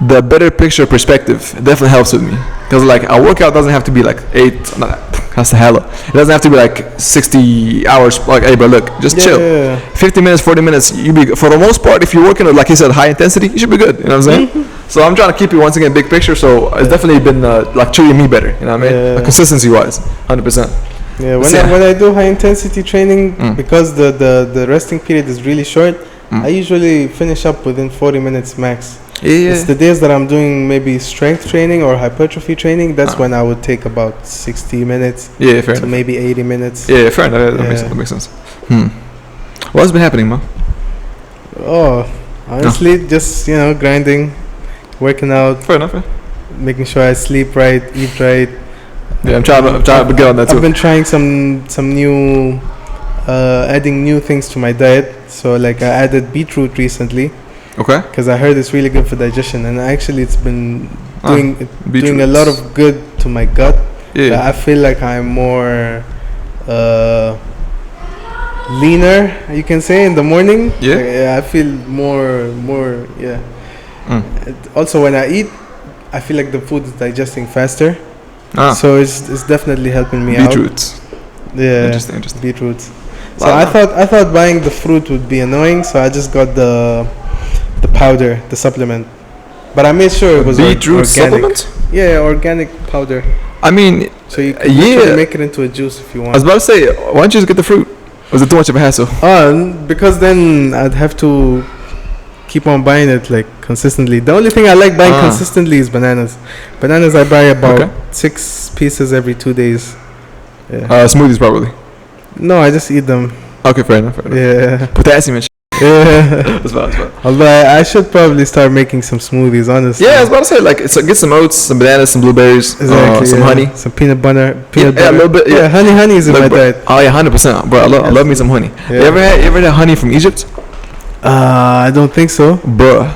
the better picture perspective definitely helps with me, because like a workout doesn't have to be like 8. That's a hella. It doesn't have to be like 60 hours. Like, hey, bro, look, just chill. 50 minutes, 40 minutes. You be, for the most part, if you're working with, like you said, high intensity, you should be good. You know what I'm saying? So I'm trying to keep you once again big picture. So it's definitely been like treating me better. You know what I mean? Like, consistency wise, 100%. Yeah, when I do high intensity training, because the resting period is really short, I usually finish up within 40 minutes max. It's the days that I'm doing maybe strength training or hypertrophy training. That's when I would take about 60 minutes. Fair enough. Maybe 80 minutes. Yeah, fair enough. That makes sense. What's been happening, man? Oh, honestly, just grinding, working out. Fair enough. Making sure I sleep right, eat right. Yeah, I'm trying to get on that too. I've been trying some new, adding new things to my diet. So like I added beetroot recently. Okay. Because I heard it's really good for digestion, and actually it's been doing a lot of good to my gut. I feel like I'm more leaner, you can say, in the morning. I feel more. Also when I eat, I feel like the food is digesting faster. Ah, So it's definitely helping me out. beetroots. Yeah, Interesting. beetroots. So Wow. I thought buying the fruit would be annoying, so I just got the powder, the supplement. But I made sure it was Beetroot organic. supplement? Yeah, organic powder. I mean, So you can yeah. actually make it into a juice if you I want. was about to say, why don't you just get the fruit? Was it too much of a hassle? Because then I'd have to keep on buying it like consistently. The only thing I like buying consistently is bananas. Bananas I buy about Okay. 6 pieces every 2 days. Yeah. Smoothies probably. No, I just eat them. Okay, fair enough. Fair enough. Yeah. Potassium and shit. Yeah. That's fine, that's fine. Although I should probably start making some smoothies, honestly. Yeah, I was about to say, like, so get some oats, some bananas, some blueberries, Exactly. some yeah. honey. Some peanut butter. Yeah, a little bit. Yeah, honey is in Look, my bro, diet. oh yeah, 100%, bro. I love me some honey. Yeah. You ever had honey from Egypt, I don't think so. bro?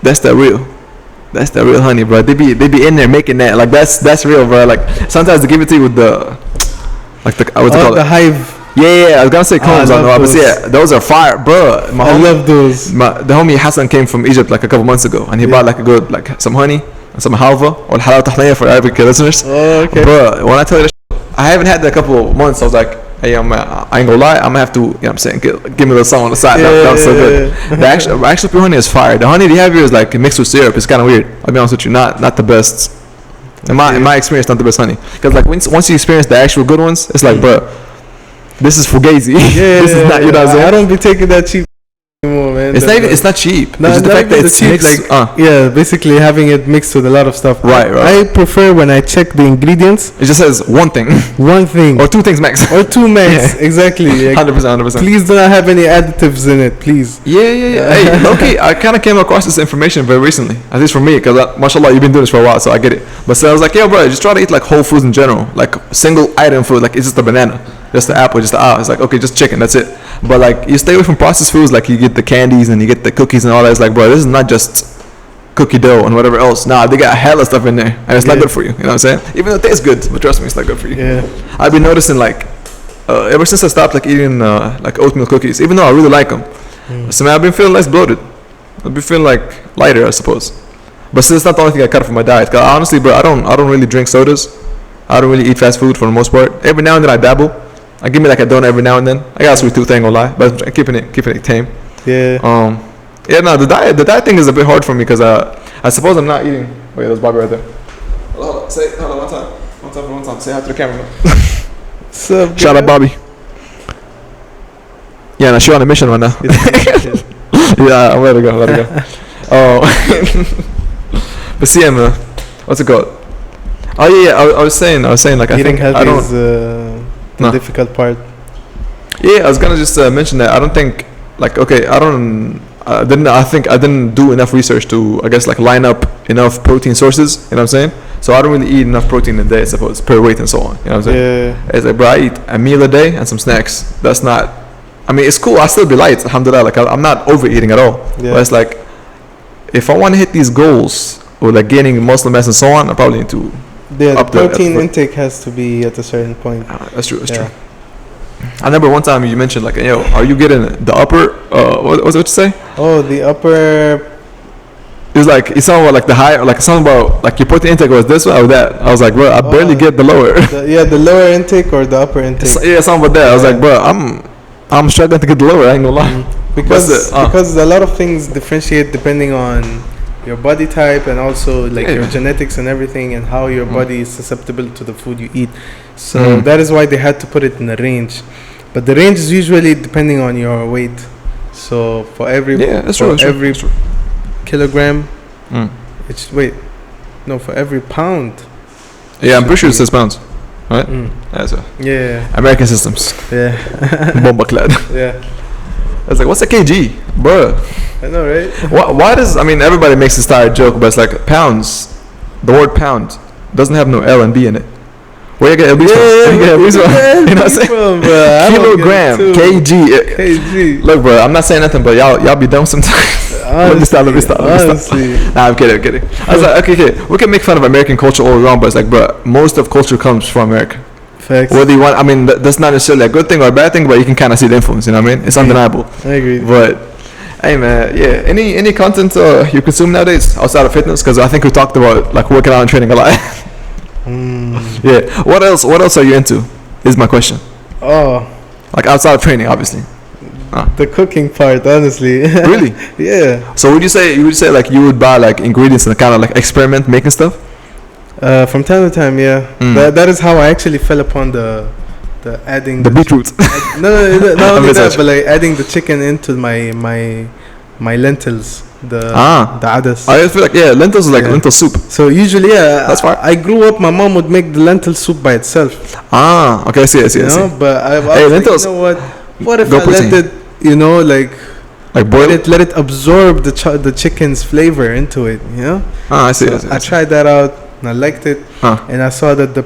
That's the real honey, bro. They be in there making that. Like that's real, bro. Like sometimes they give it to you with the, like the what's it called? The hive. Yeah, I was gonna say combs. I I know, love but those. yeah, those are fire, bro. I love those. The homie Hassan came from Egypt like a couple months ago, and he Yeah. bought like a good like some honey and some halva or halal tahliya for Arabic listeners. Oh, okay. Bro, when I tell you that I haven't had that a couple of months, I was like, hey, I ain't gonna lie, I'm gonna have to, you know what I'm saying, give me a little song on the side. That was so good. The actual pure honey is fire. The honey they have here is like mixed with syrup. It's kind of weird. I'll be honest with you, not the best. In my experience, not the best honey. Because like once you experience the actual good ones, it's like, bro, this is fugazi. Yeah, This is not, you know what I'm saying? I don't be taking that cheap anymore, man. It's not even, it's not cheap. No, It's just the not fact that even it's cheap, mixed. like yeah, basically having it mixed with a lot of stuff. Right. I prefer when I check the ingredients, It just says one thing one thing or two things max. or 2 max. Exactly. Like, 100%. please do not have any additives in it, please. Yeah. Hey, okay, I kind of came across this information very recently, at least for me, because mashallah, you've been doing this for a while, so I get it. But so I was like, yo, bro, just try to eat like whole foods in general, like single item food, like it's just a banana, just the apple, just the It's like, okay, just chicken, that's it. But like, you stay away from processed foods, like you get the candies and you get the cookies and all that. It's like, bro, this is not just cookie dough and whatever else. Nah, they got hella stuff in there, and it's not Yeah. good for you. You know what I'm saying? Even though it tastes good, but trust me, it's not good for you. Yeah. I've been noticing like ever since I stopped like eating like oatmeal cookies, even though I really like them. So man, I've been feeling less bloated. I've been feeling like lighter, I suppose. But still, it's not the only thing I cut from my diet. 'Cause honestly, bro, I don't really drink sodas. I don't really eat fast food for the most part. Every now and then I dabble. I give me like a donut every now and then. I got a sweet tooth, ain't gonna lie, but I'm keeping it tame. Yeah. Yeah, no, the diet thing is a bit hard for me because I suppose I'm not eating. Wait, there's Bobby right there. Hold on, say hello one time. Say hi to the camera. So Shout out Bobby. Yeah, no, she on a mission right now. Yeah, I'm let her go. Oh, but see, what's it called? Oh yeah, I was saying like eating I healthy don't. is the No. difficult part. Yeah, I was gonna just mention that I don't think like okay, I didn't do enough research to I guess like line up enough protein sources. You know what I'm saying? So I don't really eat enough protein a day, I suppose, per weight and so on. You know what I'm saying? Yeah. It's like, bro, I eat a meal a day and some snacks. That's not. I mean, it's cool. I still be light, alhamdulillah. Like I'm not overeating at all. Yeah. But it's like, if I want to hit these goals or like gaining muscle mass and so on, I probably need to. The Up the- protein intake has to be at a certain point. That's true. That's Yeah. true. I remember one time you mentioned like, yo, are you getting the upper? What was it you say? Oh, the upper. It was like it's something about like the higher, like something about like your protein intake was this one or that. I was like, bro, I barely get the lower. The lower intake or the upper intake. Yeah, something about that. I was Yeah. like, bro, I'm struggling to get the lower. I ain't gonna lie. Because What's because a lot of things differentiate depending on your body type and also like Yeah. your genetics and everything and how your body is susceptible to the food you eat. So that is why they had to put it in a range. But the range is usually depending on your weight. So for every that's for true. every kilogram, Mm. for every pound. Yeah, I'm pretty sure it says pounds, right? Mm. That's Yeah, American systems. yeah, Bomba clad. yeah. I was like, what's a kg, bro? I know, right? Why does I mean everybody makes this tired joke, but it's like pounds. The word pound doesn't have no L and B in it. Where you get LB from? Where you get LB from? You know what I'm saying? Kilogram, kg. kg. Look, bro, I'm not saying nothing, but y'all be dumb sometimes. Let me stop. Honestly. Nah, I'm kidding. I was like, okay. We can make fun of American culture all around, but it's like, bro, most of culture comes from America. Facts. Whether you want, I mean, that's not necessarily a good thing or a bad thing, but you can kind of see the influence. You know what I mean? It's undeniable. I agree. But Hey man, yeah. Any content you consume nowadays outside of fitness? Because I think we talked about like working out and training a lot. Yeah. What else? What else are you into? Is my question. Oh, Like outside of training, obviously. the cooking part, honestly. Really? Yeah. So would you say like you would buy like ingredients and kind of like experiment making stuff? From time to time, yeah. That is how I actually fell upon the adding The beetroot. no, not only that, Envisage. but like adding the chicken into my lentils, the adas. I feel like lentils is like Yeah. lentil soup. So usually, yeah, That's fine. I grew up. My mom would make the lentil soup by itself. Okay, I see. You know, but I was like, lentils. you know what? What if Go I protein. let it, you know, like Like boil it. let it absorb the chicken's flavor into it? You know. I see. So I tried that out and I liked it. Huh. And I saw that the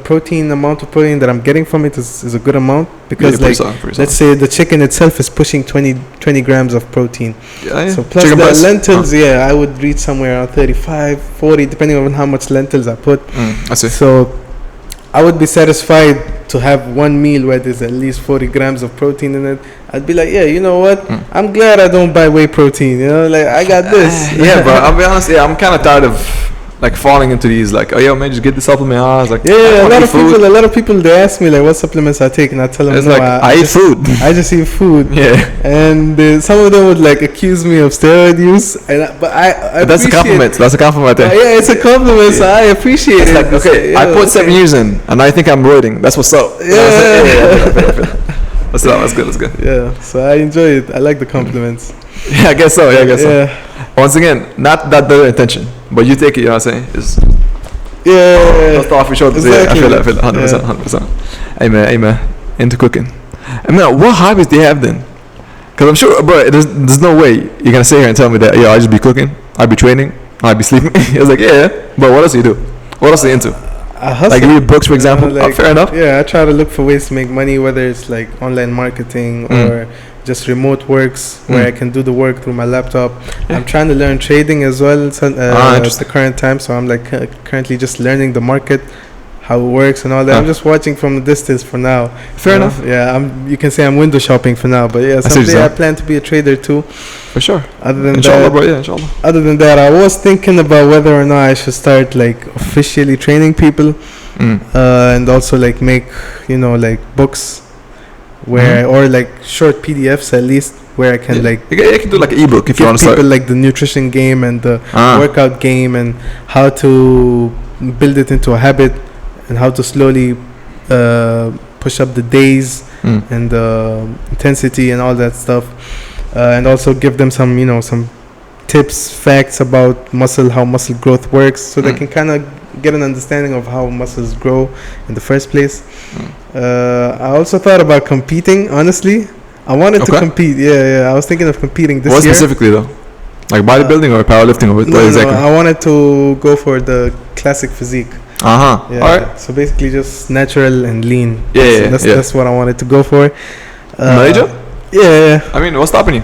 amount of protein that I'm getting from it is a good amount because Yeah, pretty like solid. let's say the chicken itself is pushing 20 grams of protein. Yeah. So plus Chicken the breast? lentils, I would reach somewhere around 35, 40 depending on how much lentils I put. I see. So I would be satisfied to have one meal where there's at least 40 grams of protein in it. I'd be like, yeah, you know what? I'm glad I don't buy whey protein. You know, like I got this. Yeah, bro. I'll be honest. Yeah, I'm kind of tired of like falling into these like, oh, yo, man, just get the supplement. I was like, Yeah, I a don't lot eat of people they ask me like what supplements I take, and I tell them It's no, like I eat food. I just eat food. Yeah. And some of them would like accuse me of steroid use, but I That's a appreciate- compliment. That's a compliment. There. Yeah, it's a compliment, so I appreciate It's it. like, okay, Yeah, I put 7 years in, and I think I'm roiding. That's what's up. You know what I'm saying? Yeah, I feel it. That's up. That's good. That's good. Yeah, so I enjoy it. I like the compliments. Yeah, I guess so. Yeah, I guess so. Yeah, Once again, not that the intention, but you take it. You know what I'm saying? It's yeah. dust off your shoulders. Exactly. Yeah, I feel it. 100%. 100%. Hey man, into cooking. I mean, what hobbies do you have then? Because I'm sure, bro, there's no way you're gonna sit here and tell me that, I just be cooking, I be training, I be sleeping. It's like, yeah, but what else do you do? What else are you into? I hustle. Like read books, for example. Like, Fair enough. Yeah, I try to look for ways to make money, whether it's like online marketing or just remote works where I can do the work through my laptop. Yeah. I'm trying to learn trading as well at interesting. the current time. So I'm like currently just learning the market, how it works and all that. I'm just watching from the distance for now. Fair enough. Yeah, you can say I'm window shopping for now, but yeah, see what you're someday I saying. plan to be a trader too. For sure. Other than Inshallah, that, bro. Yeah, inshallah. other than that, I was thinking about whether or not I should start like officially training people, and also like make like books where or like short PDFs at least where I can like You can do like an ebook if you give want to people start. like the nutrition game and the workout game and how to build it into a habit and how to slowly push up the days and the intensity and all that stuff, and also give them some some tips, facts about how muscle growth works, so they can kind of get an understanding of how muscles grow in the first place. I also thought about competing. Honestly, I wanted to compete. I was thinking of competing this What year. specifically though? Like bodybuilding or powerlifting or what No, exactly? I wanted to go for the classic physique. Yeah. Alright. So basically, just natural and lean. Yeah, That's what I wanted to go for. Malaysia? Yeah. I mean, what's stopping you?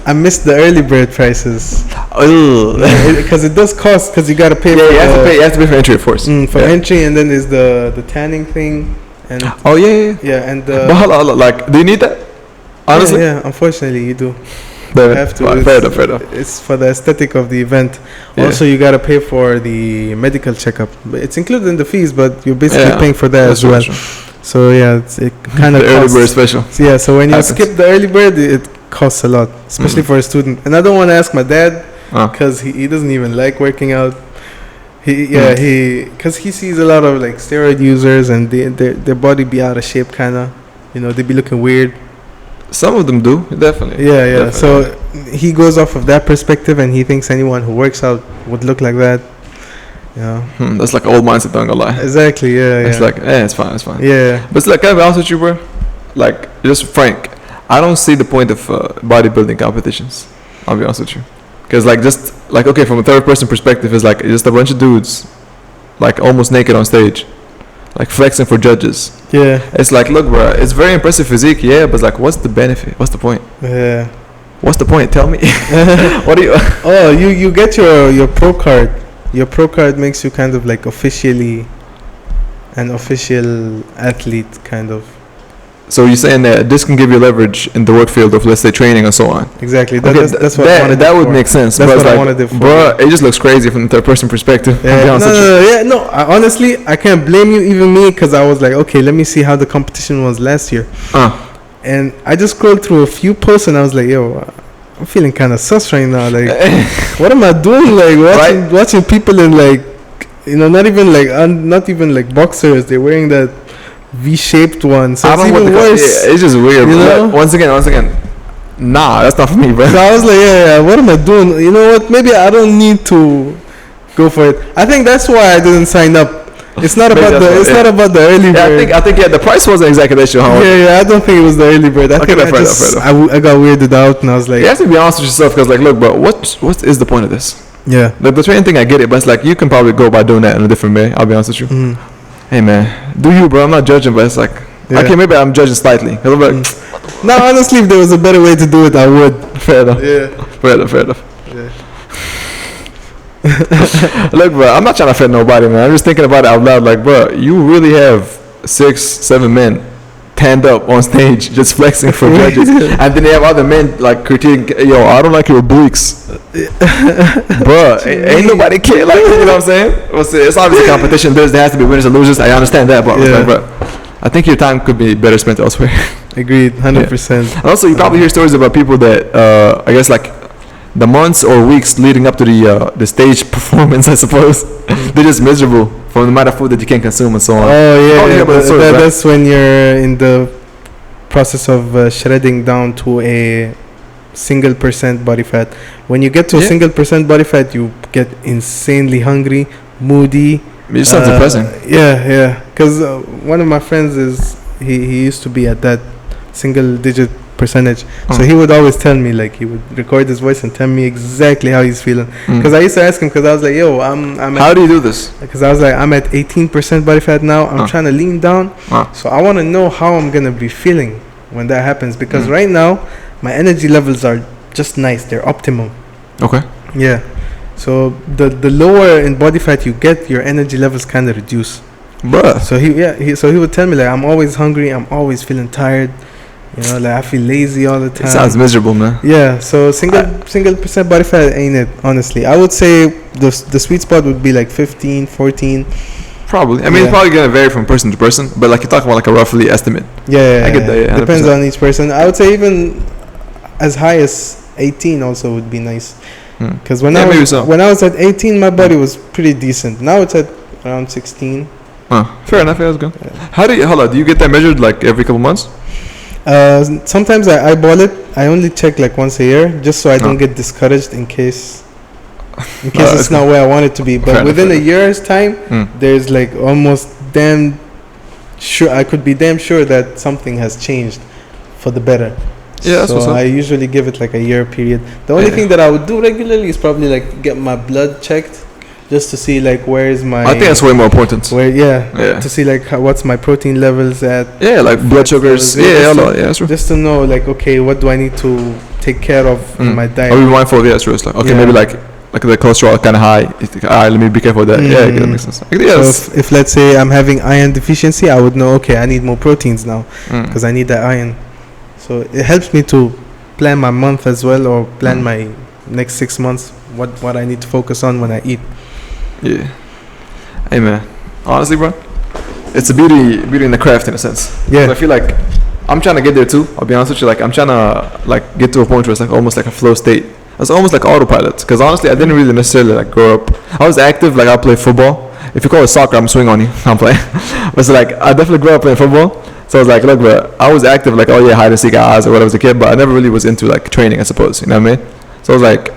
I missed the early bird prices because it does cost because you gotta pay. Yeah, for you have to pay for entry, of course. for entry, and then there's the tanning thing, and Oh yeah. and But hold on, like, do you need that? Honestly, yeah, unfortunately you do. Fair You have to. enough, fair enough. It's for the aesthetic of the event. Yeah. Also, you gotta pay for the medical checkup. It's included in the fees, but you're basically Yeah, paying for that that's as well. true. So yeah, it kind of The early bird costs. special. Yeah, so when you Happens. skip the early bird, it costs a lot, especially for a student. And I don't want to ask my dad because he doesn't even like working out. Because he sees a lot of like steroid users and their body be out of shape, kind of. They be looking weird. Some of them do, definitely. Yeah. Definitely. So he goes off of that perspective, and he thinks anyone who works out would look like that. That's like old mindset, don't gonna lie. Exactly. Yeah. It's like, it's fine, it's fine. Yeah. But it's like, can I be honest with you, bro? Like, just frank, I don't see the point of bodybuilding competitions. I'll be honest with you, because like just like okay, from a third person perspective, it's like just a bunch of dudes, like almost naked on stage, like flexing for judges. Yeah. It's like, look, bro, it's very impressive physique, yeah, but it's like, what's the benefit? What's the point? Yeah. What's the point? Tell me. What do you? Oh, you get your pro card. Your pro card makes you kind of like officially an official athlete, kind of. So you're saying that this can give you leverage in the work field of, let's say, training and so on. Exactly. That's what I wanted that would make sense. That's what I wanted it for. Bro, it just looks crazy from the third person perspective. Honestly, I can't blame you, even me, because I was like, okay, let me see how the competition was last year. And I just scrolled through a few posts and I was like, yo, I'm feeling kind of sus right now. Like, what am I doing? Like, watching people in, like, you know, not even like boxers. They're wearing that V-shaped one. So it's even worse. It's just weird. You know? Once again. Nah, that's not for me, bro. So I was like, yeah, what am I doing? You know what? Maybe I don't need to go for it. I think that's why I didn't sign up. It's not about not about the early bird. I think the price wasn't exactly that shit. I don't think it was the early bird. I got weirded out and I was like, you have to be honest with yourself, because like, look, bro, what is the point of this? Yeah, like the training thing, I get it, but it's like you can probably go by doing that in a different way. I'll be honest with you. Hey man, do you, bro? I'm not judging, but it's like, okay, maybe I'm judging slightly. No, honestly, if there was a better way to do it, I would. Fair enough. Yeah. Fair enough. Yeah. Look, bro, I'm not trying to offend nobody, man. I'm just thinking about it out loud. Like, bro, you really have 6-7 men tanned up on stage just flexing for judges, and then they have other men like critiquing. Yo, I don't like your obliques, bro. Ain't nobody care. Like, you know what I'm saying? It's obviously competition. There has to be winners and losers. I understand that, but like, bro, I think your time could be better spent elsewhere. Agreed, 100%. And also, you probably hear stories about people that I guess like the months or weeks leading up to the stage performance, I suppose, they're just miserable from the amount of food that you can't consume and so on. That's when you're in the process of shredding down to a 1% body fat. When you get to a 1% body fat, you get insanely hungry, moody. It just sounds depressing. Because one of my friends he used to be at that single-digit percentage, so he would always tell me, like, he would record his voice and tell me exactly how he's feeling. Because I used to ask him, because I was like, yo, I'm how do you do this? Because I was like, I'm at 18% body fat now. I'm trying to lean down, so I want to know how I'm gonna be feeling when that happens, because right now my energy levels are just nice, they're optimum. So the lower in body fat you get, your energy levels kind of reduce. Bruh. So he would tell me, like, I'm always hungry, I'm always feeling tired, you know, like I feel lazy all the time. It sounds miserable, man. Yeah, so single percent body fat ain't it, honestly. I would say the sweet spot would be like 15, 14. Probably. I mean, it's probably gonna vary from person to person, but like you're talking about like a roughly estimate. I get that. Yeah, depends on each person. I would say even as high as 18 also would be nice. Because when I was at 18, my body was pretty decent. Now it's at around 16. Fair enough. Yeah, that's good. Do you get that measured like every couple months? Sometimes I eyeball it. I only check like once a year, just so I don't get discouraged in case it's not where I want it to be. But within a year's time, there's like almost damn sure, I could be damn sure that something has changed for the better. Yeah, so I usually give it like a year period. The only thing that I would do regularly is probably like get my blood checked, just to see like where is my. I think that's way more important. To see like what's my protein levels at. Yeah, like blood sugars. That's true. Just to know, like, okay, what do I need to take care of in my diet? I'll be mindful of it's like, okay, maybe like the cholesterol kind of high. Alright, let me be careful with that. Yeah, that makes sense. So if let's say I'm having iron deficiency, I would know, okay, I need more proteins now because I need that iron. So it helps me to plan my month as well, or plan my next 6 months, what I need to focus on when I eat. Yeah. Hey man, honestly, bro, it's a beauty in the craft in a sense. Yeah. I feel like I'm trying to get there too. I'll be honest with you. Like, I'm trying to like get to a point where it's like almost like a flow state. It's almost like autopilot. Because honestly, I didn't really necessarily like grow up. I was active. Like, I play football. If you call it soccer, I'm swing on you. I'm playing. But it's like I definitely grew up playing football. So I was like, look, bro, I was active, like, hide and seek eyes or whatever as a kid, but I never really was into like training, I suppose. You know what I mean? So I was like,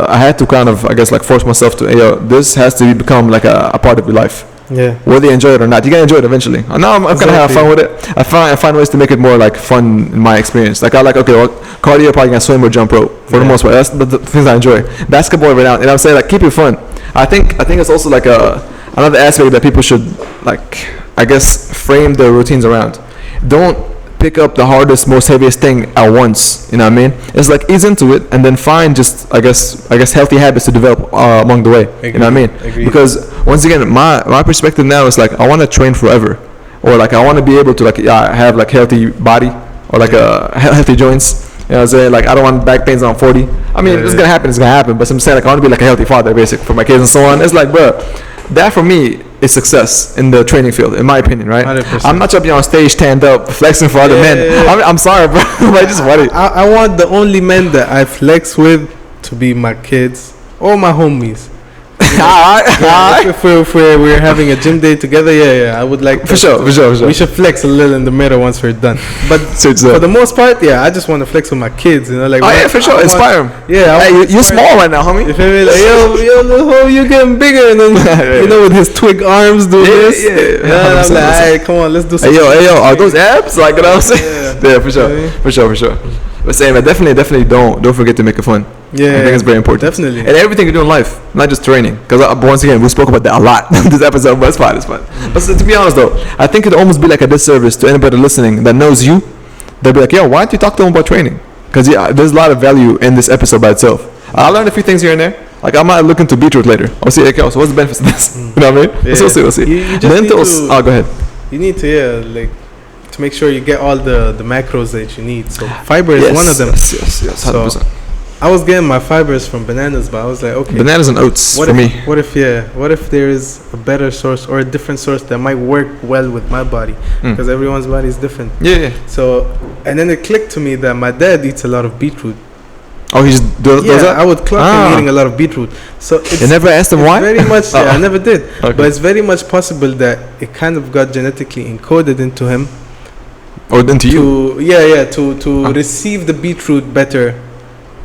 I had to kind of, I guess, like force myself to, this has to become like a part of your life. Yeah. Whether you enjoy it or not, you can enjoy it eventually. And now I'm kind of having fun with it. I find ways to make it more like fun in my experience. Like, I like, cardio, probably gonna swim or jump rope for the most part. That's the things I enjoy. Basketball every now and I'm saying, like, keep it fun. I think it's also like another aspect that people should, like, I guess, frame their routines around. Don't pick up the hardest, most heaviest thing at once. You know what I mean? It's like ease into it and then find just I guess healthy habits to develop along the way. Agreed. You know what I mean? Agreed. Because once again, my perspective now is like I want to train forever, or like I want to be able to like have like healthy body or like healthy joints. You know what I'm saying? Like I don't want back pains on 40. I mean, it's gonna happen. It's gonna happen. But I'm saying like I want to be like a healthy father, basically, for my kids and so on. It's like, bro, that for me is success in the training field, in my opinion, right? 100%. I'm not trying to be on stage, stand up, flexing for other men. I'm sorry, bro. But just what it. I want the only men that I flex with to be my kids or my homies. If we're having a gym day together, I would like for sure. We should flex a little in the mirror once we're done. But for the most part, I just want to flex with my kids, you know, like. Oh yeah, for sure, inspire them. Yeah, hey, you're small right now, homie. You feel me? Like, yo, little homie, you getting bigger, and then you know, with his twig arms doing this. Yeah. I'm like, alright, come on, let's do something. Hey yo, are those abs? Like, you know what I'm saying? Yeah, for sure. But same, definitely don't forget to make it fun. Yeah, I think it's very important. Definitely. And everything you do in life, not just training. Because once again, we spoke about that a lot this episode, but it's fine. But to be honest though, I think it'd almost be like a disservice to anybody listening that knows you. They'll be like, yo, why don't you talk to them about training? Because there's a lot of value in this episode by itself. I learned a few things here and there. Like I might look into beetroot later. I'll see, okay, so what's the benefits of this? You know what I mean? Yeah. We'll see. You just go ahead. You need to, like, to make sure you get all the macros that you need. So fiber is one of them. Yes, 100%. So I was getting my fibers from bananas, but I was like, okay, bananas and oats for me. What if there is a better source or a different source that might work well with my body? Because everyone's body is different. Yeah. So, and then it clicked to me that my dad eats a lot of beetroot. Oh, he just does that? I would clock him eating a lot of beetroot. So you never asked him why? Very much, I never did. Okay. But it's very much possible that it kind of got genetically encoded into him. Or into you? To receive the beetroot better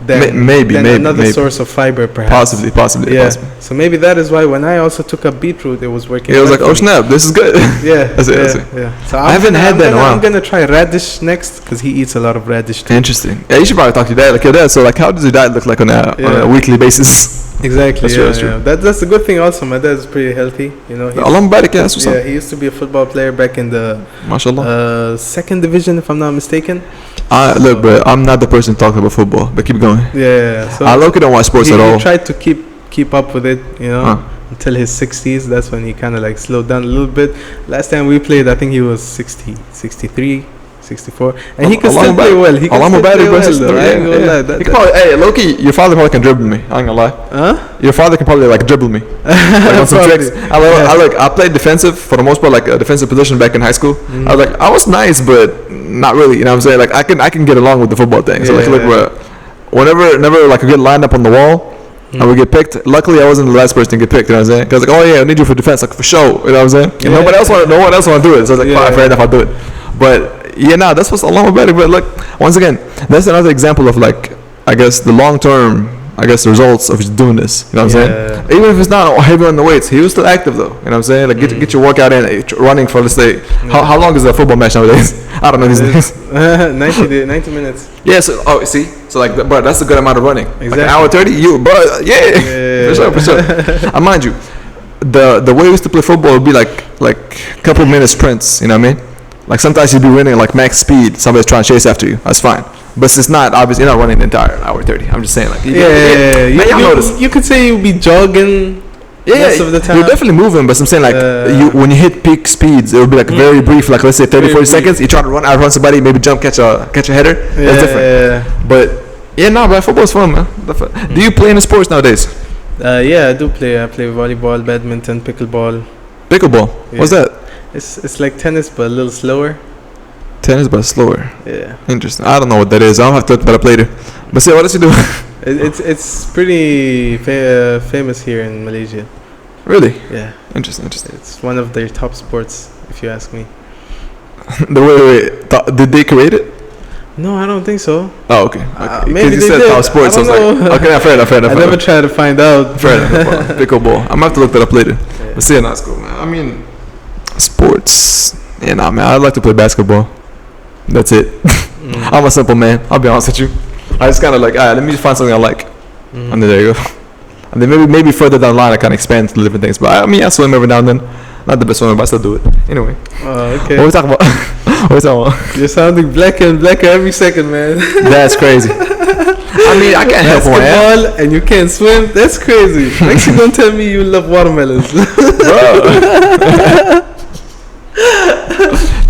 than another source of fiber, perhaps. Possibly. So maybe that is why when I also took up beetroot, it was working. It was like, oh snap, this is good. That's it. So I haven't had that in a while. I'm gonna try radish next because he eats a lot of radish too. Interesting. Yeah, you should probably talk to your dad. Like your dad. So like, how does your diet look like on a weekly basis? Exactly. That's true. That's a good thing. Also, my dad is pretty healthy. You know. He used to be a football player back in the second division, if I'm not mistaken. Look, bro, I'm not the person talking about football, but keep going. Yeah. So I don't watch sports at all. He tried to keep up with it, you know, until his 60s. That's when he kind of like slowed down a little bit. Last time we played, I think he was 60, 63. 64, and he can still play well. He can still play well. Hey, Loki, your father probably can dribble me. I ain't gonna lie. Huh? Your father can probably like dribble me. Like on some tricks. I played defensive for the most part, like a defensive position back in high school. I was nice, but not really. You know what I'm saying? Like I can get along with the football thing. So whenever like a good lineup on the wall. I would get picked. Luckily, I wasn't the last person to get picked. You know what I'm saying? Because like, I need you for defense, like for show. You know what I'm saying? And no one else want to do it. So I was like, fine, fair enough, I'll do it. But that's what's Allah better. But look, once again, that's another example of like, I guess the long term, results of just doing this. You know what I'm saying? Even if it's not heavy on the weights, he was still active though. You know what I'm saying? Like get your workout in, running for, let's say, how long is a football match nowadays? I don't know these days. 90 minutes. Yeah. So so like, bro, that's a good amount of running. Exactly. Like an hour 30, for sure. And mind you, the way we used to play football would be like couple minute sprints. You know what I mean? Like sometimes you'd be running like max speed. Somebody's trying to chase after you. That's fine. But it's not obviously you're not running the entire hour 30. I'm just saying like you could say you'd be jogging. Most of the time. You're definitely moving, but I'm saying like when you hit peak speeds, it will be like very brief, like let's say 30-40 seconds. You try to run somebody, maybe jump, catch a header. That's different. But football's fun, man. Do you play any sports nowadays? I do play. I play volleyball, badminton, pickleball. Pickleball? What's that? It's like tennis but a little slower. Tennis but slower. Yeah. Interesting. I don't know what that is. I don't have to look, but I played it. But say, what does he do? It's pretty famous here in Malaysia. Really? Yeah. Interesting. It's one of their top sports, if you ask me. Did they create it? No, I don't think so. Oh, okay. Maybe you they said did. top sports. I was like, okay, fair enough. I never tried to find out. Fair enough. Pickleball. I'm gonna have to look that up later. But see, that's cool, man. I mean, sports. Yeah, man. I'd like to play basketball. That's it. I'm a simple man. I'll be honest with you. I just kind of like, let me just find something I like. And then there you go. And then maybe further down the line I can expand to different things. But I swim every now and then. Not the best swimmer, but I still do it. Anyway. Okay. What are we talking about? You're sounding blacker and blacker every second, man. That's crazy. I mean, I can't help who I am. Basketball and you can't swim? That's crazy. Next you don't tell me you love watermelons. Bro.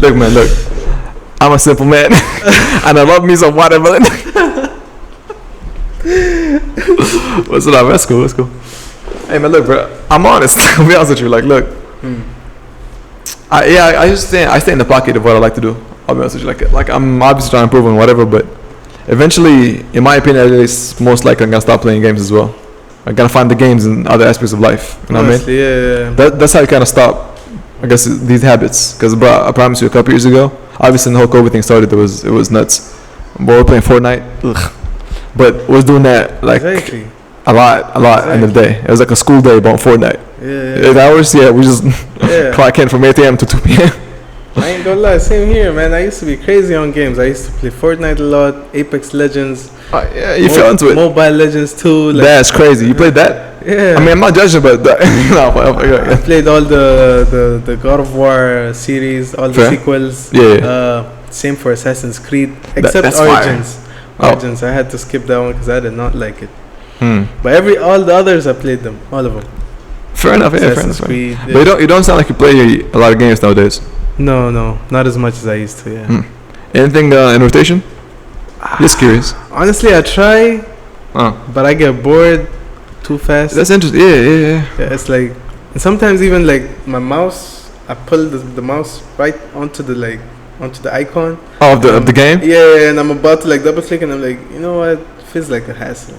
Look, man, look. I'm a simple man, and I love me some watermelon. What's up? That's cool. That's cool. Hey, man, look, bro. I'm honest. I'll be honest with you. Like, look. I just stay in the pocket of what I like to do. I'll be honest with you. Like I'm obviously trying to improve on whatever, but eventually, in my opinion, it's most likely I'm gonna stop playing games as well. I'm gonna find the games in other aspects of life. You know what I mean? Yeah. That's how you kind of stop, I guess, these habits. Because, bro, I promise you, a couple years ago, obviously, when the whole COVID thing started, it was nuts. But we were playing Fortnite, but was doing that like a lot. End of the day, it was like a school day about Fortnite. 8 hours, we just clock in from 8 a.m. to 2 p.m. I ain't gonna lie, same here, man. I used to be crazy on games. I used to play Fortnite a lot, Apex Legends. You fell into it. Mobile Legends too. Like, that's crazy. You played that? Yeah. I mean, I'm not judging, but I played all the God of War series, all the sequels. Same for Assassin's Creed, except Origins. Origins, I had to skip that one because I did not like it. But all the others, I played them, all of them. Fair enough. Assassin's Creed, But you don't sound like you play a lot of games nowadays. No, not as much as I used to. Yeah. Anything in rotation? Just curious. Honestly, I try, but I get bored too fast. That's interesting. Yeah. It's like, and sometimes even like my mouse, I pull the mouse right onto the icon of the game. Yeah, and I'm about to like double click, and I'm like, you know what? It feels like a hassle.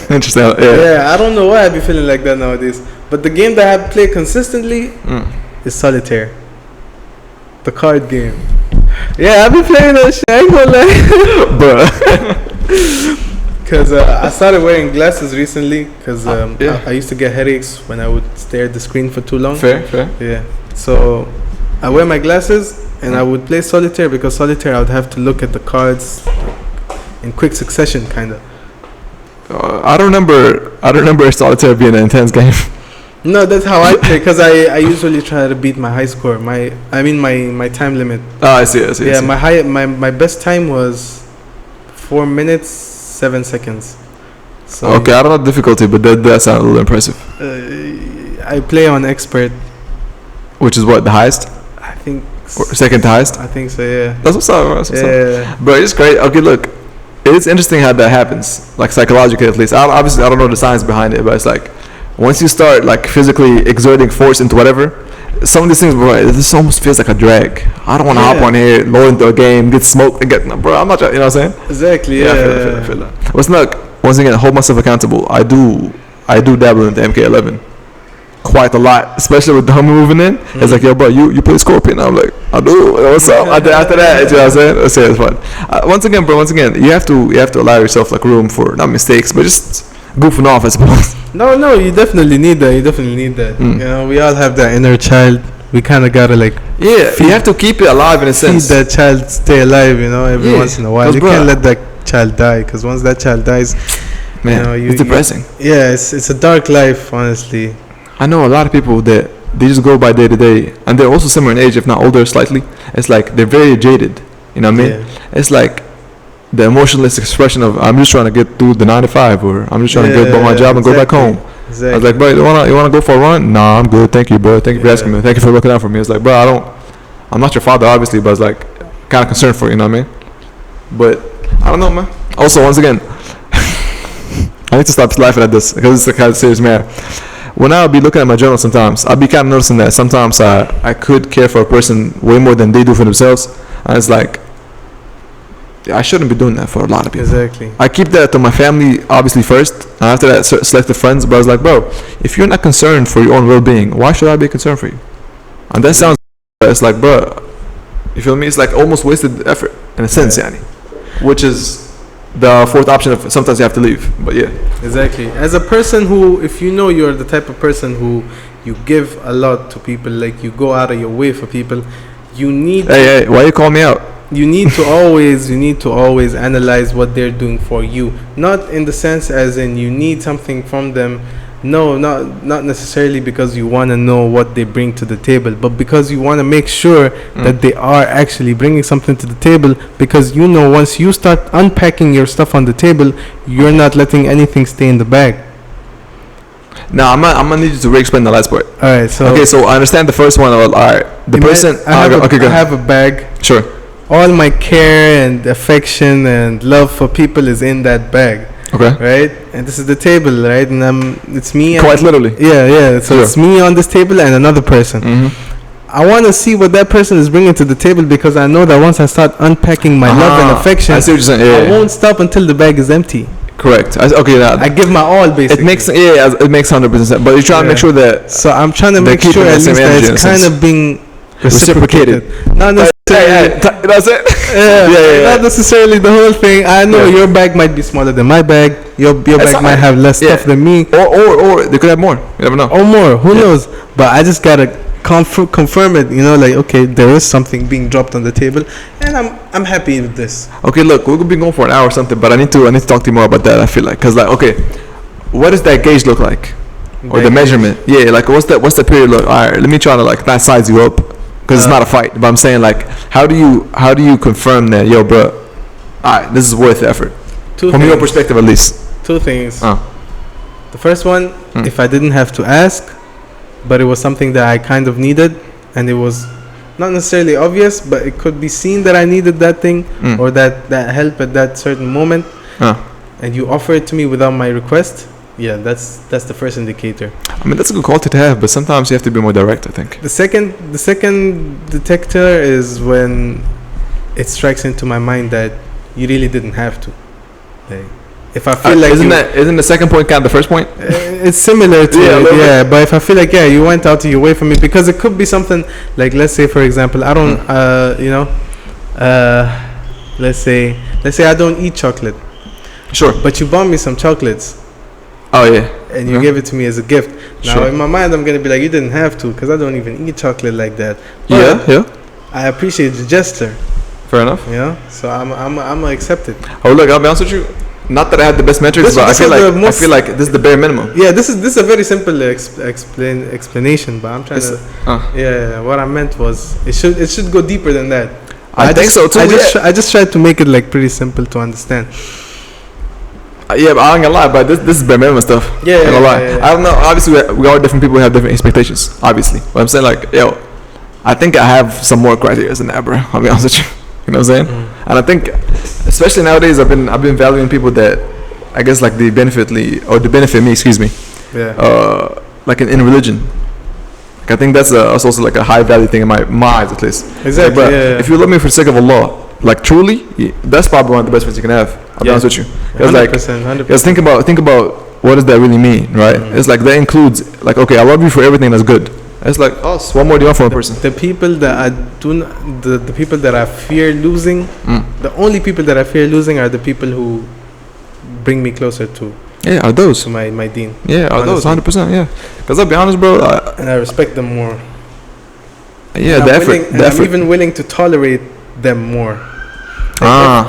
Interesting. Yeah, I don't know why I be feeling like that nowadays. But the game that I play consistently is Solitaire. The card game. Yeah, I've been playing that shit. I ain't gonna lie. Bruh. Because I started wearing glasses recently. Because I used to get headaches when I would stare at the screen for too long. Fair. Yeah. So I wear my glasses and I would play Solitaire, because Solitaire I would have to look at the cards in quick succession, kind of. I don't remember Solitaire being an intense game. No, that's how I play, because I usually try to beat my high score. My time limit. I see. Yeah, my best time was 4 minutes 7 seconds. So okay, I don't know the difficulty, but that sounds a little impressive. I play on expert, which is what, the highest? I think. Or second highest? I think so. Yeah. That's what's up. But it's great. Okay, look, it's interesting how that happens, like psychologically at least. Obviously, I don't know the science behind it, but it's like, once you start like physically exerting force into whatever, some of these things, bro, this almost feels like a drag. I don't want to hop on here, load into a game, get smoked, and bro, I'm not, you know what I'm saying? Exactly. Yeah. I feel that. What's not? Once again, hold myself accountable. I do dabble into MK11 quite a lot, especially with the homie moving in. It's like, yo, bro, you play Scorpion? I'm like, I do. What's up? After that, you know what I'm saying? Let's say it's fun. Once again, you have to allow yourself like room for not mistakes, but just goofing off, I suppose. No, you definitely need that. You know, we all have that inner child. We kind of gotta like. Yeah, you have to keep it alive in a sense. Feed that child stay alive, you know, every once in a while. You can't let that child die, because once that child dies, man, it's depressing. It's a dark life, honestly. I know a lot of people that they just go by day to day, and they're also similar in age, if not older slightly. It's like they're very jaded. You know what I mean? Yeah. It's like the emotionless expression of, I'm just trying to get through the 9 to 5, or I'm just trying to get about my job and go back home. Exactly. I was like, bro, you wanna go for a run? Nah, I'm good. Thank you, bro. Thank you for asking me. Thank you for looking out for me. It's like, bro, I'm not your father, obviously, but it's like kind of concerned for you. You know what I mean? But I don't know, man. Also, once again, I need to stop laughing at this, because it's a kind of serious matter. When I'll be looking at my journal sometimes, I'll be kind of noticing that sometimes I could care for a person way more than they do for themselves. And it's like, I shouldn't be doing that for a lot of people. Exactly. I keep that to my family, obviously, first. And after that, selective friends. But I was like, bro, if you're not concerned for your own well-being, why should I be concerned for you? And that sounds, it's like, bro, you feel me? It's like almost wasted effort, in a sense, yani. Which is the fourth option of sometimes you have to leave. But yeah. Exactly. As a person who, if you know you're the type of person who you give a lot to people, like you go out of your way for people, you need... Hey, why you call me out? You need to always analyze what they're doing for you. Not in the sense as in you need something from them. No, not necessarily because you want to know what they bring to the table, but because you want to make sure that they are actually bringing something to the table, because you know once you start unpacking your stuff on the table, you're not letting anything stay in the bag. Now I'm gonna need you to re-explain the last part. All right. So Okay, so I understand the first one. All right, the person. Okay, go I ahead. have a bag. Sure. All my care and affection and love for people is in that bag, Okay. right? And this is the table, right? And it's me. Quite literally. Yeah. So Sure. it's me on this table and another person. I want to see what that person is bringing to the table because I know that once I start unpacking my love and affection, I see what you're saying. I Yeah. won't stop until the bag is empty. Correct. Okay. I give my all, basically. It makes 100% sense. But you're trying to make sure that So I'm trying to they're make sure keeping at the least same that energy in it's a kind sense. of being Reciprocated. Not necessarily. That's it. Not necessarily the whole thing. I know Yeah. your bag might be smaller than my bag. Your bag fine. might have less stuff than me, Or they could have more. You never know. or more. Who knows? But I just gotta confirm it. Like, okay, there is something being dropped on the table, and I'm happy with this. Okay, look, we could be going for an hour or something, but I need to talk to you more about that. I feel like, cause like, okay, what does that gauge look like, or the measurement? Yeah, like what's the period look? All right, let me try to like not size you up, cause it's not a fight. But I'm saying like, how do you confirm that, yo, bro? All right, this is worth the effort from your perspective, at least. Two things. Oh. The first one, if I didn't have to ask, but it was something that I kind of needed, and it was not necessarily obvious, but it could be seen that I needed that thing or that help at that certain moment, and you offer it to me without my request. Yeah, that's the first indicator. I mean, that's a good quality to have, but sometimes you have to be more direct, I think. The second detector is when it strikes into my mind that you really didn't have to. Like, if I feel like isn't the second point kind of the first point? It's similar to but if I feel like you went out of your way for me, because it could be something like, let's say for example, I don't let's say I don't eat chocolate. Sure. But you bought me some chocolates. Oh yeah. And you gave it to me as a gift. Now Sure. in my mind I'm gonna be like, you didn't have to, because I don't even eat chocolate like that. But Yeah. I appreciate the gesture. Fair enough. So I'm gonna accept it. Oh look, I'll be honest with you. Not that I had the best metrics, but I feel like this is the bare minimum. Yeah, this is a very simple explanation, but I'm trying to. What I meant was it should go deeper than that. I think so too. I just tried to make it like pretty simple to understand. Yeah, but I ain't gonna lie, but this is bare minimum stuff. Yeah, I ain't gonna lie. yeah. I don't know. Obviously, we are different people. We have different expectations. Obviously, but I'm saying like, yo, I think I have some more criteria than that, bro. I'll be honest with you. You know what I'm saying? And I think, especially nowadays, I've been valuing people that, I guess, like they benefit me. Excuse me. Yeah. Like in religion. Like I think that's also like a high value thing in my eyes, at least. Exactly. Like, yeah. If you love me for the sake of Allah, like truly, that's probably one of the best friends you can have. I'll be honest with you. Because 100%. because think about what does that really mean, right? It's like that includes like, okay, I love you for everything that's good. It's like, oh, so what more do you want from a person? The people that the people that I fear losing, the only people that I fear losing are the people who bring me closer to are those to my deen. Yeah, are those 100%. Yeah, because I'll be honest, bro. And I respect them more. Yeah, and the I'm effort. willing, and I'm even willing to tolerate them more.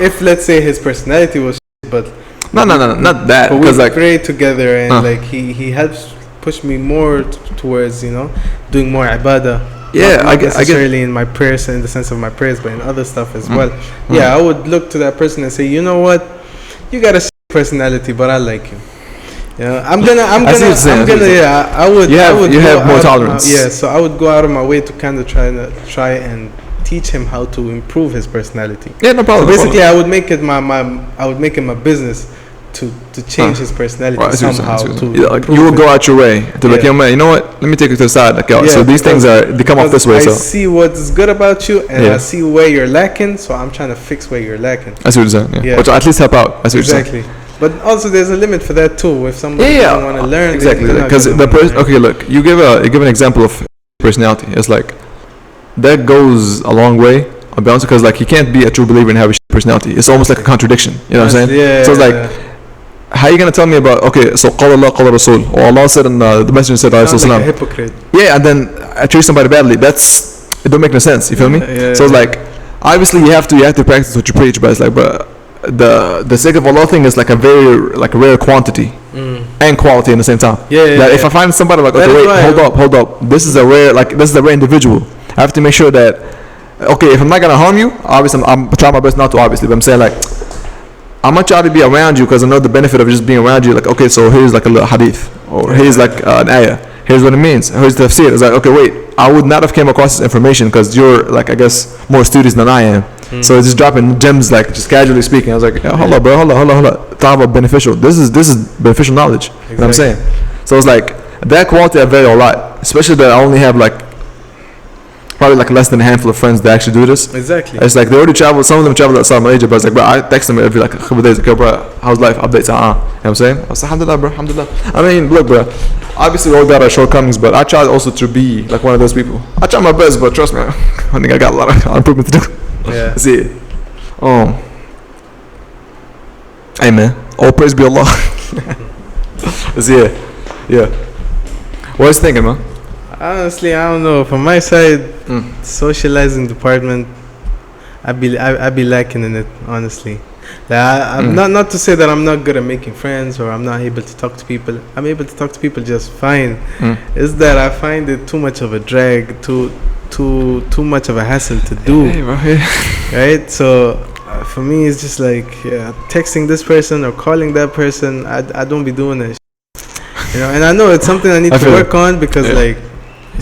If let's say his personality was, but no, not that. But we Because like, pray together, and like he helps push me more towards doing more ibadah. Yeah, not I get necessarily in my prayers, in the sense of my prayers, but in other stuff as well. Yeah, I would look to that person and say, you know what, you got a personality, but I like you. I would. You have more tolerance. So I would go out of my way to kind of try and teach him how to improve his personality. Yeah, no problem. So basically, I would make it my business to change his personality somehow. You will go out your way to like, yo man, you know what? Let me take you to the side. Like, yo, so these things they come off this way. So I see what's good about you, and I see where you're lacking. So I'm trying to fix where you're lacking. I see what you're saying. Yeah. Or to at least help out. I see what you're saying. Exactly. But also, there's a limit for that too. If somebody doesn't want to learn, exactly, because the person. Okay, look, you give an example of personality. It's like that goes a long way. I'll be honest, because like you can't be a true believer and have a personality. It's almost like a contradiction. You know what I'm saying? Yeah. So it's like, how are you gonna tell me about so قال الله قال Rasul, or Allah said and the Messenger said alayhi salam. Like a hypocrite. Yeah, and then I treat somebody badly. It don't make no sense. You feel me? So it's like, obviously you have to practice what you preach, but it's like, but the sake of Allah thing is like a very rare quantity and quality in the same time. If I find somebody like, okay, wait, hold up, this is a rare individual. I have to make sure that, okay, if I'm not gonna harm you, obviously I'm trying my best not to, obviously, but I'm saying like, I'm gonna try to be around you because I know the benefit of just being around you. Like, okay, so here's like a little hadith, or here's like an ayah. Here's what it means. Here's the tafsir. It's like, okay, wait, I would not have came across this information because you're like, I guess, more studious than I am. So it's just dropping gems, like just casually speaking. I was like, hold up, bro, hold up. Talk about beneficial. This is beneficial knowledge. Exactly. You know what I'm saying? So it's like that quality I value a lot, especially that I only have like probably like less than a handful of friends that actually do this. Exactly. It's like they already travel. Some of them travel outside Malaysia, but it's like, bro, I text them every like a couple of days. Like, yo, bro, how's life? Updates? You know what I'm saying? I was like, alhamdulillah, bro, alhamdulillah. I mean, look, bro. Obviously, we all got our shortcomings, but I try also to be like one of those people. I try my best, but trust me, I think I got a lot of improvement to do. Yeah. That's it. Hey, man. All praise be Allah. That's it. Yeah. What was you thinking, man? Honestly, I don't know. From my side, socializing department, I be lacking in it. Honestly, like, I'm not to say that I'm not good at making friends or I'm not able to talk to people. I'm able to talk to people just fine. It's that I find it too much of a drag, too much of a hassle to do. Hey, bro, Right? So for me, it's just like texting this person or calling that person. I don't be doing that. You know, and I know it's something I need to work on because like.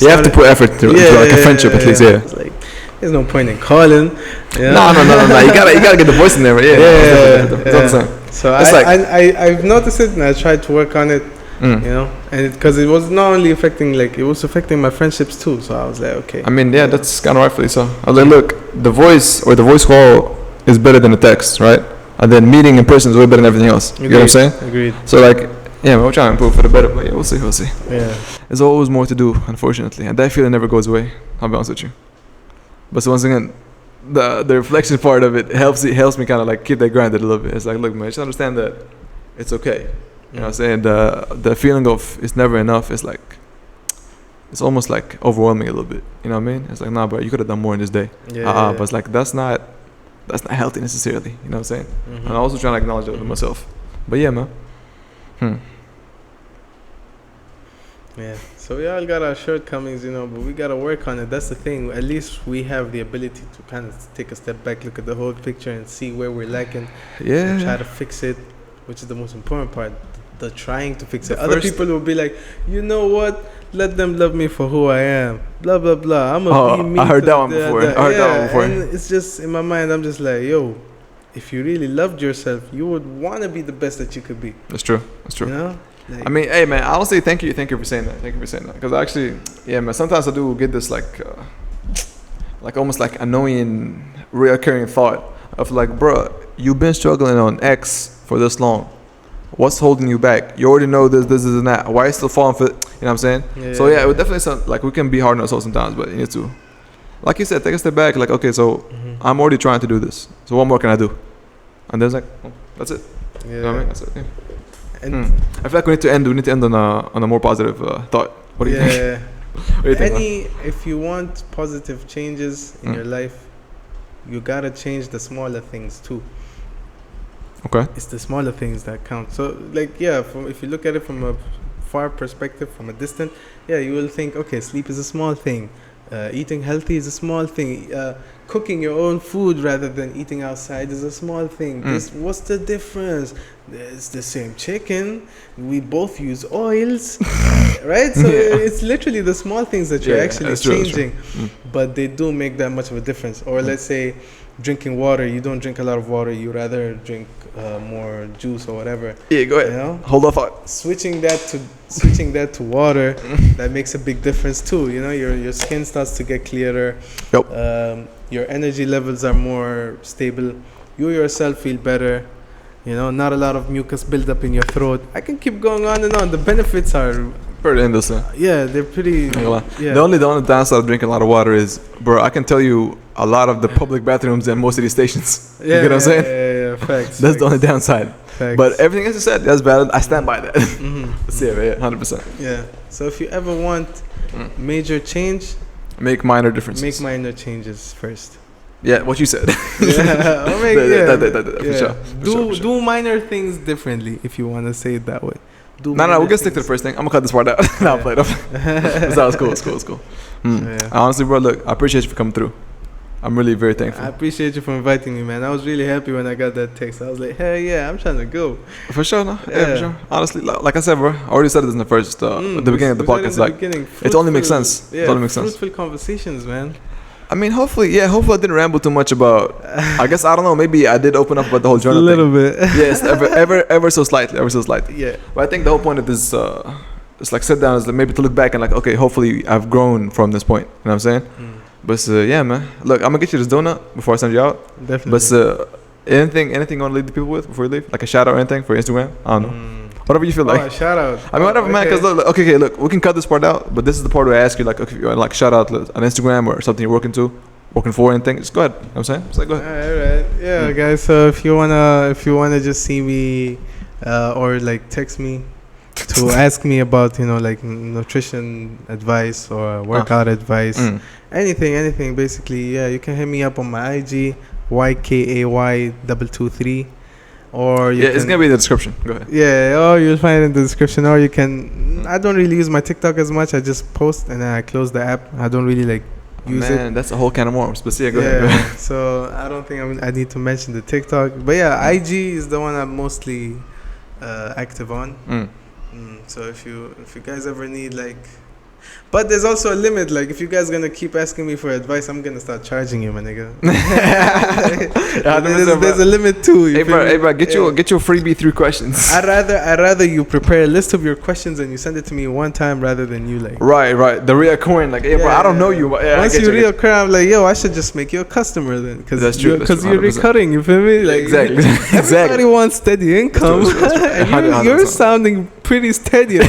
You have to put effort to like a friendship at least, yeah. It's like, there's no point in calling. You know? No. You gotta get the voice in there, yeah. So I've noticed it and I tried to work on it, you know, and because it was not only affecting it was affecting my friendships too. So I was like, okay. I mean, yeah, that's kind of rightfully so. I was like, look, the voice or the voice call is better than the text, right? And then meeting in person is way better than everything else. You know what I'm saying? Agreed. So like. Yeah, we're trying to improve for the better, but yeah, we'll see. Yeah. There's always more to do, unfortunately, and that feeling never goes away. I'll be honest with you. But so once again, the reflection part of it helps me kind of like keep that grounded a little bit. It's like, look, man, just understand that it's okay. You know what I'm saying? The feeling of it's never enough is like, it's almost like overwhelming a little bit. You know what I mean? It's like, nah, bro, you could have done more in this day. But it's like, that's not healthy necessarily. You know what I'm saying? And I'm also trying to acknowledge that with myself. But yeah, man. Yeah, so we all got our shortcomings, you know, but we gotta work on it. That's the thing. At least we have the ability to kind of take a step back, look at the whole picture, and see where we're lacking. Yeah. And try to fix it, which is the most important part. The trying to fix it. Other people will be like, you know what? Let them love me for who I am. Blah blah blah. I'm a be me. I heard that one before. And it's just in my mind. I'm just like, yo, if you really loved yourself, you would want to be the best that you could be. That's true. You know? I mean, hey man, I will say thank you for saying that. Thank you for saying that. Because actually, yeah, man, sometimes I do get this like almost like annoying, reoccurring thought of like, bro, you've been struggling on X for this long. What's holding you back? You already know this, and that. Why are you still falling for it? You know what I'm saying? So yeah, it would definitely sound like we can be hard on ourselves sometimes, but you need to, like you said, take a step back. Like, okay, so I'm already trying to do this. So what more can I do? And then it's like, oh, that's it. Yeah. You know what I mean? That's it. Yeah. I feel like we need to end on a more positive thought. What do you think? What do you think, if you want positive changes in your life, you gotta change the smaller things too. Okay. It's the smaller things that count. So like, if you look at it from a far perspective, from a distance, you will think, okay, sleep is a small thing. Eating healthy is a small thing. Cooking your own food rather than eating outside is a small thing. What's the difference? It's the same chicken. We both use oils, right? So it's literally the small things that you're actually changing, but they do make that much of a difference. Or let's say drinking water. You don't drink a lot of water. You rather drink more juice or whatever. Yeah, go ahead. You know? Hold off thought. Switching that to water, that makes a big difference too. You know, your skin starts to get clearer. Yep. Your energy levels are more stable. You yourself feel better. You know, not a lot of mucus build up in your throat. I can keep going on and on. The benefits are pretty endless. Yeah, they're pretty. The only downside of drinking a lot of water is, bro, I can tell you a lot of the public bathrooms in most of these stations. You get what I'm saying? Yeah, facts. That's the only downside. Facts. But everything else you said, that's valid. I stand by that. Let's see it, 100%. Yeah. So if you ever want major change, make minor differences. Make minor changes first. Yeah, what you said. For sure. Do minor things differently if you want to say it that way. No, we're gonna stick to the first thing. I'm gonna cut this part out. I'll play it up. That was cool. It's cool. I honestly, bro, look, I appreciate you for coming through. I'm really very thankful. I appreciate you for inviting me, man. I was really happy when I got that text. I was like, hell yeah, I'm trying to go. For sure, no? Yeah, for sure. Honestly, like I said, bro, I already said this in the first, at the beginning of the podcast. Like, it only makes sense. Yeah, it only makes sense. Fruitful conversations, man. I mean, hopefully I didn't ramble too much about. I guess I don't know. Maybe I did open up about the whole journal a little thing. bit. Yes, ever so slightly, Yeah. But I think the whole point of this, it's like sit down is like maybe to look back and like, okay, hopefully I've grown from this point. You know what I'm saying? But yeah, man. Look, I'm gonna get you this donut before I send you out. Definitely. But anything you want to leave the people with before you leave? Like a shout out or anything for Instagram? I don't know. Whatever you feel like. Shout out. I mean, whatever, man. Because look, we can cut this part out. But this is the part where I ask you, like, okay, if you want like shout out on Instagram or something you're working for, anything. Just go ahead. You know what I'm saying? Just like go ahead. All right. Yeah, guys. So if you wanna just see me, or like text me to ask me about like nutrition advice or workout advice, anything basically. Yeah, you can hit me up on my IG YKAY223. Or it's gonna be in the description. Go ahead. Yeah, or you'll find it in the description. Or you can. I don't really use my TikTok as much. I just post and then I close the app. I don't really like use it. Man, that's a whole can of worms. But yeah, go ahead. So I don't think I need to mention the TikTok. But yeah, IG is the one I'm mostly active on. So if you guys ever need like. But there's also a limit. Like, if you guys gonna keep asking me for advice, I'm gonna start charging you, my nigga. There's a limit too. Hey, bro, get you a freebie 3 questions. I'd rather you prepare a list of your questions and you send it to me one time rather than you like. Right. The reoccurring, like, hey, bro, I don't know you. But once you reoccur, I'm like, yo, I should just make you a customer then, because that's true. Because you're recurring. You feel me? Like, exactly. Everybody wants steady income. And you're sounding pretty steady.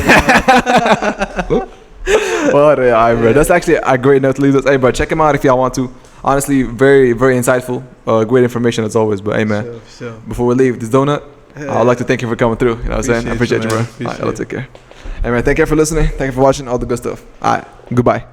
Well, yeah, bro. That's actually a great note to leave this. Hey, bro, check him out if y'all want to. Honestly, very, very insightful. Great information as always. But hey, man, sure. Before we leave this donut, I'd like to thank you for coming through. You know what I'm saying? I appreciate you, bro. All right, I'll take care. Hey, man, thank you for listening. Thank you for watching. All the good stuff. All right, goodbye.